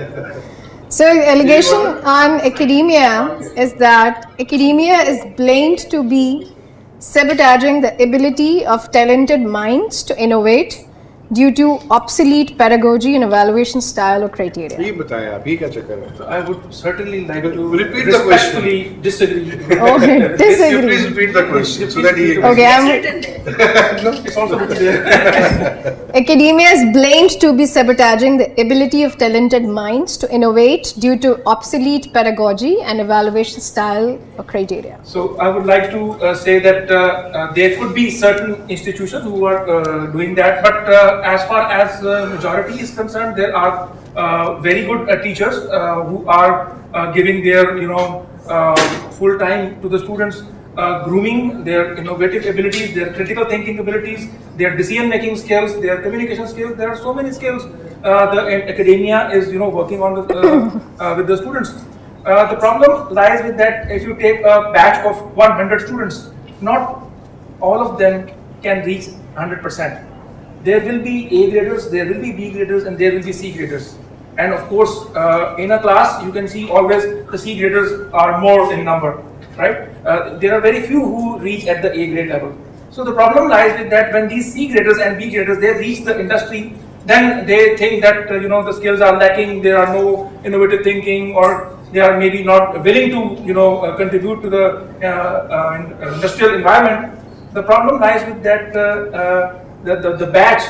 So allegation on academia is that academia is blamed to be sabotaging the ability of talented minds to innovate, due to obsolete pedagogy and evaluation style or criteria. ये बताया अभी क्या चक्कर है? So I would certainly like to Repeat the question. respectfully disagree. Okay, You disagree. please repeat the question so that he. Okay, It's written there. It's also written there. Academia is blamed to be sabotaging the ability of talented minds to innovate due to obsolete pedagogy and evaluation style or criteria. So I would like to say that there could be certain institutions who are doing that, but as far as majority is concerned, there are very good teachers who are giving their full time to the students, grooming their innovative abilities, their critical thinking abilities, their decision making skills, their communication skills. There are so many skills the academia is working on with the students. The problem lies with that if you take a batch of 100 students, not all of them can reach 100%. There will be A graders, there will be B graders, and there will be C graders. And of course, in a class, you can see always the C graders are more in number, right? There are very few who reach at the A grade level. So the problem lies with that when these C graders and B graders, they reach the industry, then they think that the skills are lacking, there are no innovative thinking, or they are maybe not willing to contribute to the industrial environment. The problem lies with that the batch,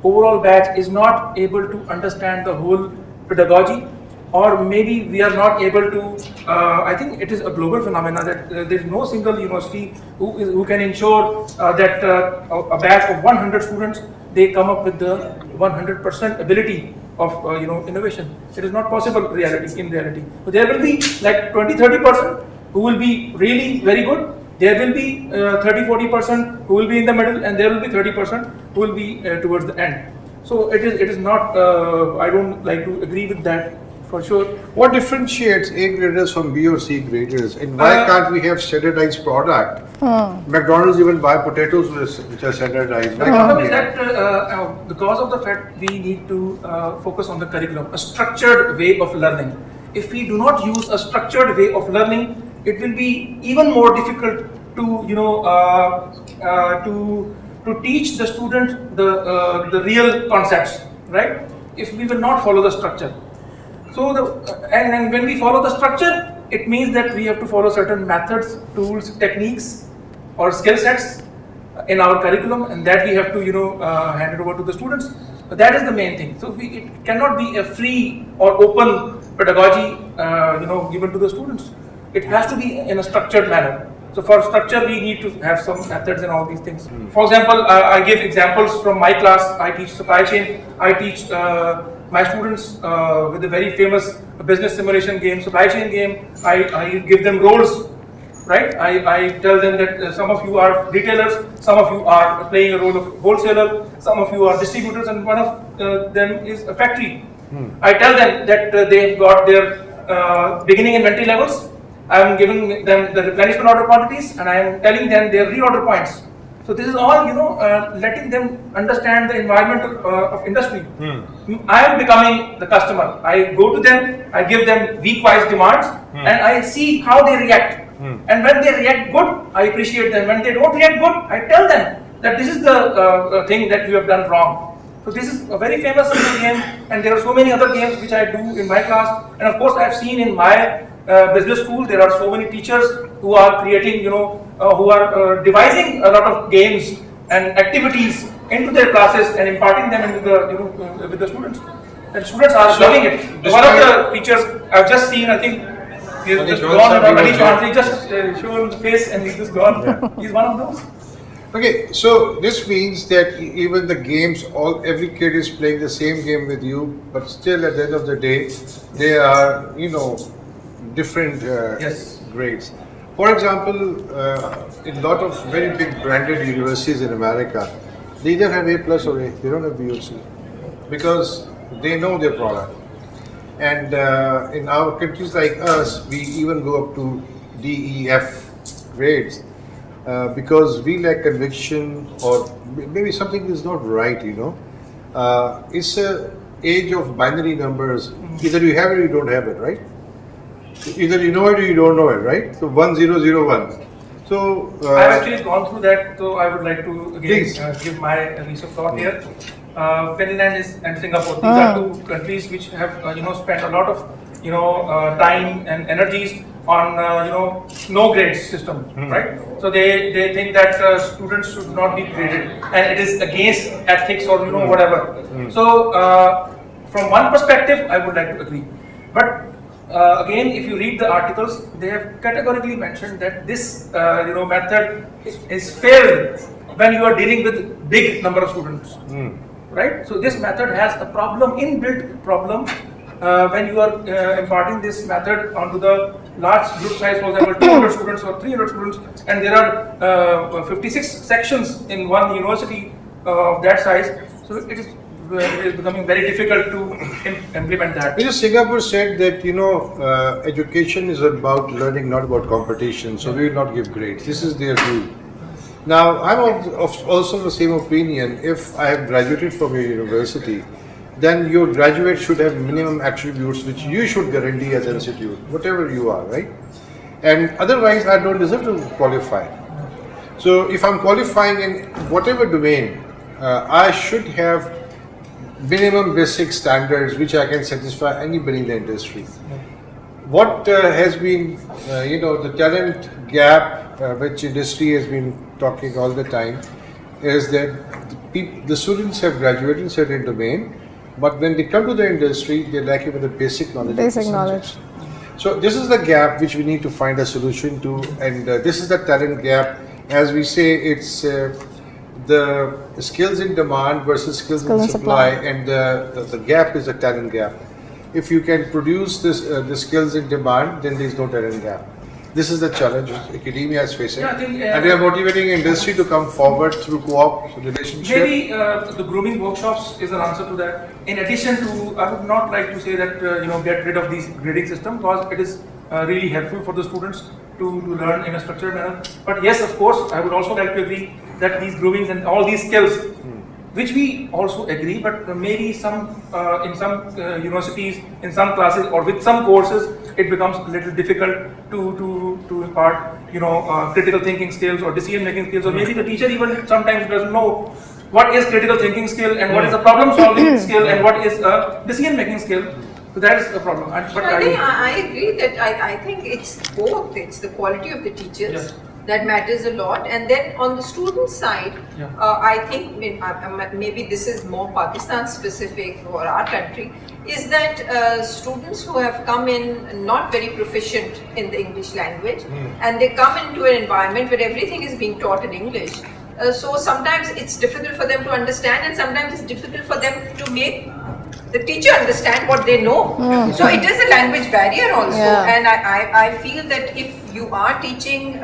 overall batch, is not able to understand the whole pedagogy, or maybe we are not able to. I think it is a global phenomenon that there is no single university who can ensure that a batch of 100 students, they come up with the 100% ability of innovation. It is not possible in reality. So there will be like 20-30% who will be really very good. There will be 30-40% who will be in the middle, and there will be 30% who will be towards the end. So it is not. I don't like to agree with that for sure. What differentiates A graders from B or C graders, and why can't we have standardized product? McDonald's even buy potatoes which are standardized. The problem is that because of the fact we need to focus on the curriculum, a structured way of learning. If we do not use a structured way of learning, it will be even more difficult to to teach the student the real concepts, right? If we will not follow the structure. So and when we follow the structure, it means that we have to follow certain methods, tools, techniques, or skill sets in our curriculum, and that we have to hand it over to the students. But that is the main thing. So it cannot be a free or open pedagogy given to the students. It has to be in a structured manner. So for structure, we need to have some methods and all these things. For example, I give examples from my class. I teach supply chain. I teach my students with a very famous business simulation game, supply chain game. I give them roles, right? I tell them that some of you are retailers, some of you are playing a role of wholesaler, some of you are distributors, and one of them is a factory. I tell them that they've got their beginning inventory levels. I am giving them the replenishment order quantities, and I am telling them their reorder points. So this is all, letting them understand the environment of industry. I am becoming the customer. I go to them, I give them week-wise demands, and I see how they react. And when they react good, I appreciate them. When they don't react good, I tell them that this is the thing that you have done wrong. So this is a very famous game, and there are so many other games which I do in my class. And of course, I have seen in my business school, there are so many teachers who are creating, who are devising a lot of games and activities into their classes and imparting them into the with the students. And students are loving it. One of the teachers I've just seen, I think he has just gone already. He just shown the face and he's just gone. Yeah. He's one of those. Okay, so this means that even the games, every kid is playing the same game with you, but still at the end of the day, they are, different grades. For example, in a lot of very big branded universities in America, they either have A+ or A, they don't have B or C, because they know their product. And in our countries like us, we even go up to D, E, F grades because we lack conviction, or maybe something is not right, It's an age of binary numbers. Either you have it or you don't have it, right? Either you know it or you don't know it, right? So 1, 0, 0, 1. So I've actually gone through that, so I would like to again give my piece of thought here. Finland and Singapore. These are two countries which have spent a lot of time and energies on no grade system, right? So they think that students should not be graded, and it is against ethics or whatever. So from one perspective, I would like to agree, but again, if you read the articles, they have categorically mentioned that this method is failed when you are dealing with big number of students, right? So this method has a problem, inbuilt problem, when you are imparting this method onto the large group size, for example, 200 students or 300 students, and there are 56 sections in one university of that size. So it is becoming very difficult to implement that. Because Singapore said that education is about learning, not about competition. So we will not give grades. This is their view. Now I'm also of the same opinion. If I have graduated from a university, then your graduate should have minimum attributes which you should guarantee as an institute, whatever you are, right? And otherwise, I don't deserve to qualify. So if I'm qualifying in whatever domain, I should have minimum basic standards which I can satisfy anybody in the industry. What has been, the talent gap which industry has been talking all the time is that the students have graduated in certain domain, but when they come to the industry, they lack even the basic knowledge. Basic knowledge. So this is the gap which we need to find a solution to, and this is the talent gap. As we say, it's the skills in demand versus skills in supply, and the gap is a talent gap. If you can produce the skills in demand, then there is no talent gap. This is the challenge academia is facing, and we are motivating industry to come forward through co-op relationship. Maybe the grooming workshops is an answer to that. In addition to, I would not like to say that get rid of these grading system, because it is really helpful for the students to learn in a structured manner. But yes, of course, I would also like to agree that these groomings and all these skills, which we also agree, but maybe in some universities, in some classes or with some courses, it becomes a little difficult to impart critical thinking skills or decision making skills, or maybe the teacher even sometimes doesn't know what is critical thinking skill and what is a problem solving skill and what is a decision making skill. So that is a problem. I agree that I think it's both. It's the quality of the teachers that matters a lot, and then on the student side, I think maybe this is more Pakistan specific for our country, is that students who have come in not very proficient in the English language, and they come into an environment where everything is being taught in English. So sometimes it's difficult for them to understand, and sometimes it's difficult for them to make the teacher understand what they know. So it is a language barrier also, and I feel that if you are teaching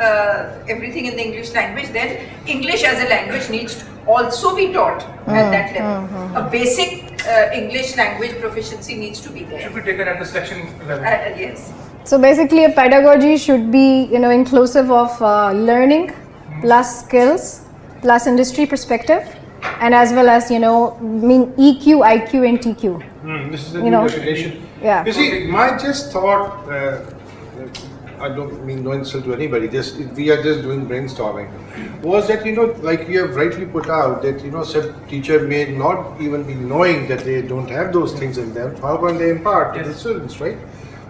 everything in the English language, then English as a language needs to also be taught at that level. A basic English language proficiency needs to be there. Should be taken at the section level. Yes. So basically a pedagogy should be inclusive of learning plus skills plus industry perspective, and as well as EQ, IQ and TQ. This is a new definition. Yeah. You see, my just thought, I don't mean no insult to anybody, we are just doing brainstorming, was that like you have rightly put out that some teacher may not even be knowing that they don't have those things in them. How can they impart to the students, right?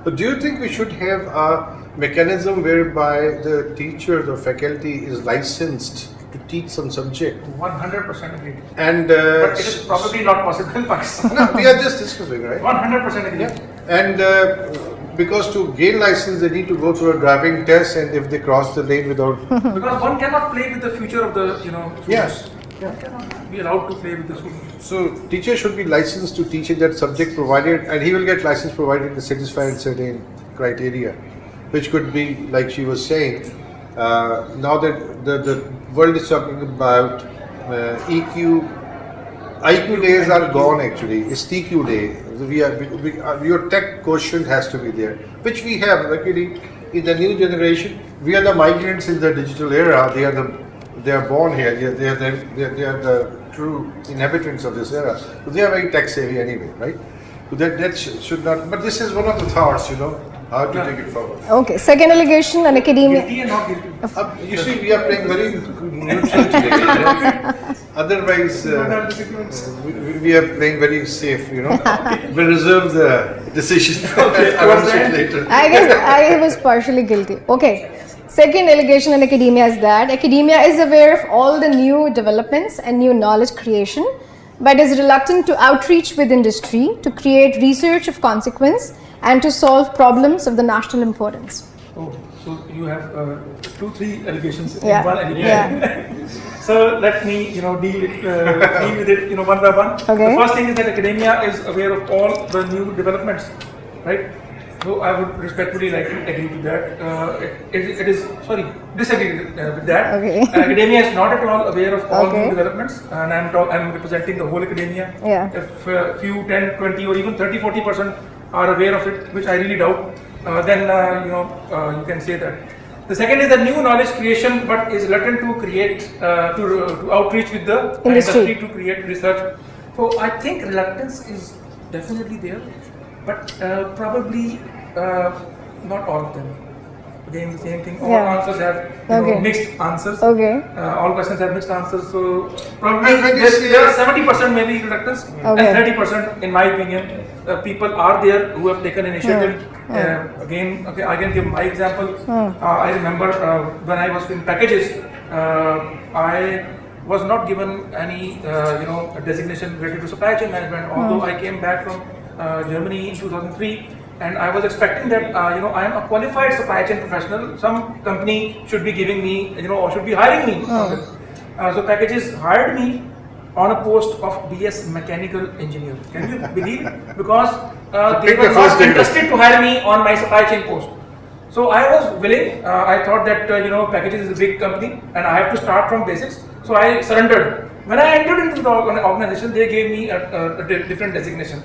But do you think we should have a mechanism whereby the teacher, the faculty is licensed to teach some subject? 100% agree. And but it is probably not possible in Pakistan. No, we are just discussing, right? 100% agree. And because to gain license, they need to go through a driving test, and if they cross the lane without... Because one cannot play with the future of the students. Yes. One cannot be allowed to play with the students. So teacher should be licensed to teach in that subject provided, and he will get license provided to satisfy certain criteria, which could be, like she was saying, now that the world is talking about EQ, IQ days are gone actually, it's TQ day. Your tech quotient has to be there, which we have luckily in the new generation. We are the migrants in the digital era. They are born here. They are the true inhabitants of this era. So they are very tech savvy anyway, right? So that should not. But this is one of the thoughts, how to take it forward. Okay. Second allegation, an academia. Guilty and not guilty. You see, we are playing very neutral today. Otherwise, we are playing very safe, We'll reserve the decision later. I was partially guilty. Okay. Second allegation in academia is that academia is aware of all the new developments and new knowledge creation, but is reluctant to outreach with industry to create research of consequence and to solve problems of the national importance. Oh, so you have 2-3 allegations Yeah. in one allegation. Yeah. So let me, deal with it, one by one. Okay. The first thing is that academia is aware of all the new developments, right? So I would respectfully like to agree to that. Disagree with that. Okay. Academia is not at all aware of all Okay. new developments, and I'm representing the whole academia. Yeah. If few 10, 20, or even 30-40% are aware of it, which I really doubt, then you can say that. The second is the new knowledge creation, but is reluctant to create to outreach with the industry to create research. So I think reluctance is definitely there, but probably not all of them. Again, the same thing. All answers have mixed answers. Okay. All questions have mixed answers. So probably there are 70% maybe reluctance, and 30%, in my opinion, people are there who have taken initiative. Again, I can give my example. I remember when I was in packages, I was not given any designation related to supply chain management. Although I came back from Germany in 2003. And I was expecting that, I am a qualified supply chain professional. Some company should be giving me, or should be hiring me. So packages hired me on a post of BS mechanical engineer. Can you believe it? Because they were not interested to hire me on my supply chain post. So I was willing. I thought that packages is a big company and I have to start from basics. So I surrendered. When I entered into the organization, they gave me a different designation.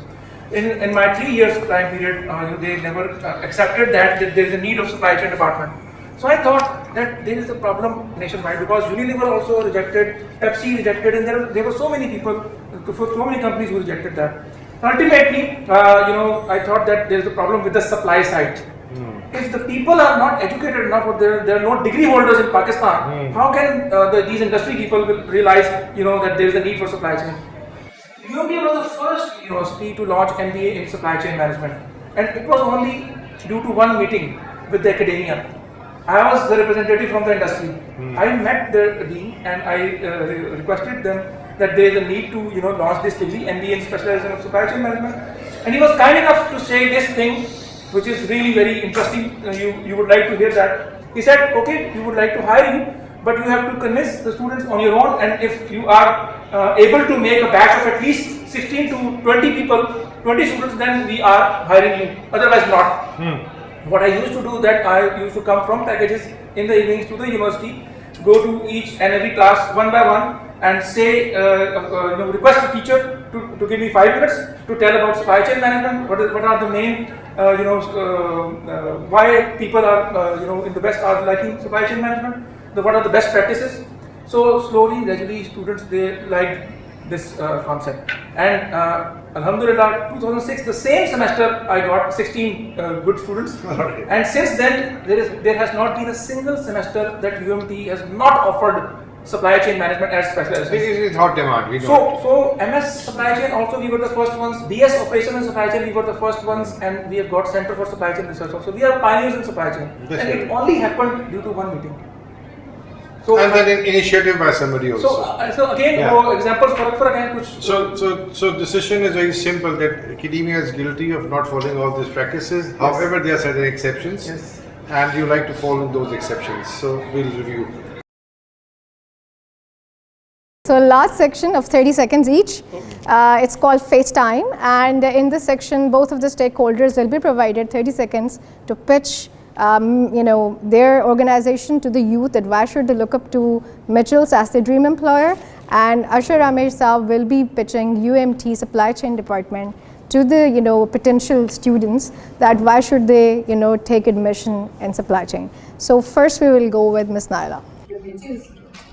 In my 3 years time period, they never accepted that there is a need of supply chain department. So I thought that there is a problem nationwide because Unilever also rejected, Pepsi rejected, and there were so many people, so many companies who rejected that. Ultimately, I thought that there is a problem with the supply side. If the people are not educated enough, or there are no degree holders in Pakistan, how can these industry people will realize that there is a need for supply chain? UMB was the first university to launch MBA in supply chain management, and it was only due to one meeting with the academia. I was the representative from the industry. I met the dean and I requested them that there is a need to launch this degree, MBA in specialization of supply chain management, and he was kind enough to say this thing, which is really very interesting. You would like to hear that. He said, okay, we would like to hire you, but you have to convince the students on your own, and if you are able to make a batch of at least 16 to 20 people, 20 students, then we are hiring you, otherwise not. What I used to do that I used to come from packages in the evenings to the university, go to each and every class one by one and say, request the teacher to give me 5 minutes to tell about supply chain management, what are the main, why people are, in the West are liking supply chain management, what are the best practices. So slowly, gradually, students, they liked this concept. And Alhamdulillah, 2006, the same semester, I got 16 good students. And since then, there has not been a single semester that UMT has not offered supply chain management as specialization. It is hot demand. So MS supply chain also, we were the first ones. BS operation and supply chain, we were the first ones, and we have got Center for Supply Chain Research also. We are pioneers in supply chain. And it only happened due to one meeting. So, and then an initiative by somebody also. So again, for examples, for again, so decision is very simple, that academia is guilty of not following all these practices. Yes. However, there are certain exceptions, and you like to follow those exceptions. So we'll review. So last section of 30 seconds each, it's called FaceTime, and in this section, both of the stakeholders will be provided 30 seconds to pitch their organization to the youth, that why should they look up to Mitchells as their dream employer, and Ashar Ramesh Saab will be pitching UMT supply chain department to the potential students, that why should they take admission in supply chain. So first we will go with Ms. Naila.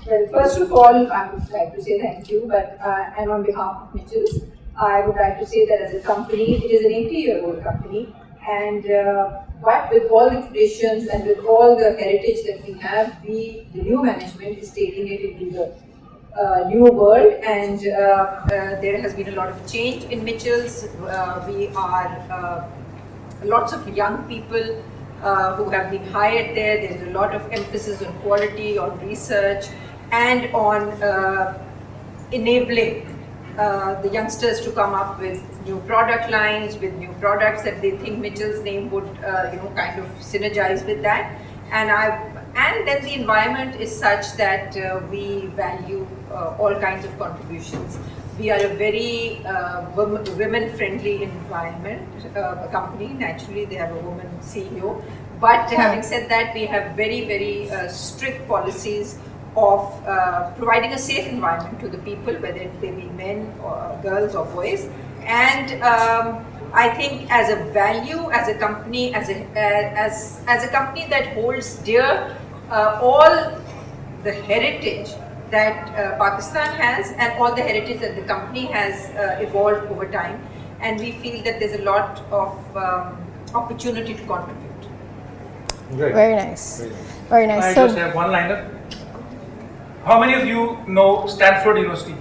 Well, first of all, I would like to say thank you, and on behalf of Mitchells, I would like to say that as a company, it is an 80-year-old company, and but with all the traditions and with all the heritage that we have, the new management is taking it into the new world, and there has been a lot of change in Mitchell's. We are lots of young people who have been hired there. There's a lot of emphasis on quality, on research, and on enabling the youngsters to come up with new product lines, with new products that they think Mitchell's name would, kind of synergize with that. And then the environment is such that we value all kinds of contributions. We are a very women-friendly environment, company. Naturally, they have a woman CEO. But having said that, we have very, very strict policies of providing a safe environment to the people, whether they be men or girls or boys. And I think as a value, as a company, as a company that holds dear all the heritage that Pakistan has and all the heritage that the company has evolved over time, and we feel that there's a lot of opportunity to contribute. Great. Very nice. Very nice. I just have one liner. How many of you know Stanford University?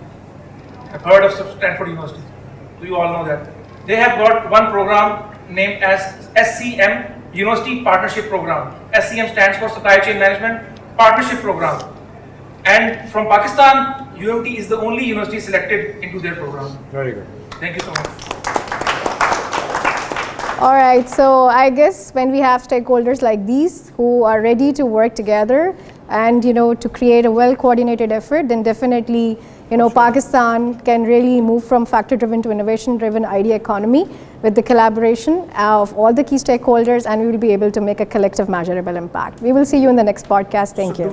Have heard of Stanford University? Do you all know that? They have got one program named as SCM, University Partnership Program. SCM stands for Supply Chain Management Partnership Program. And from Pakistan, UMT is the only university selected into their program. Very good. Thank you so much. All right, so I guess when we have stakeholders like these who are ready to work together and to create a well-coordinated effort, then definitely Pakistan can really move from factor-driven to innovation-driven idea economy with the collaboration of all the key stakeholders, and we will be able to make a collective measurable impact. We will see you in the next podcast. Thank you.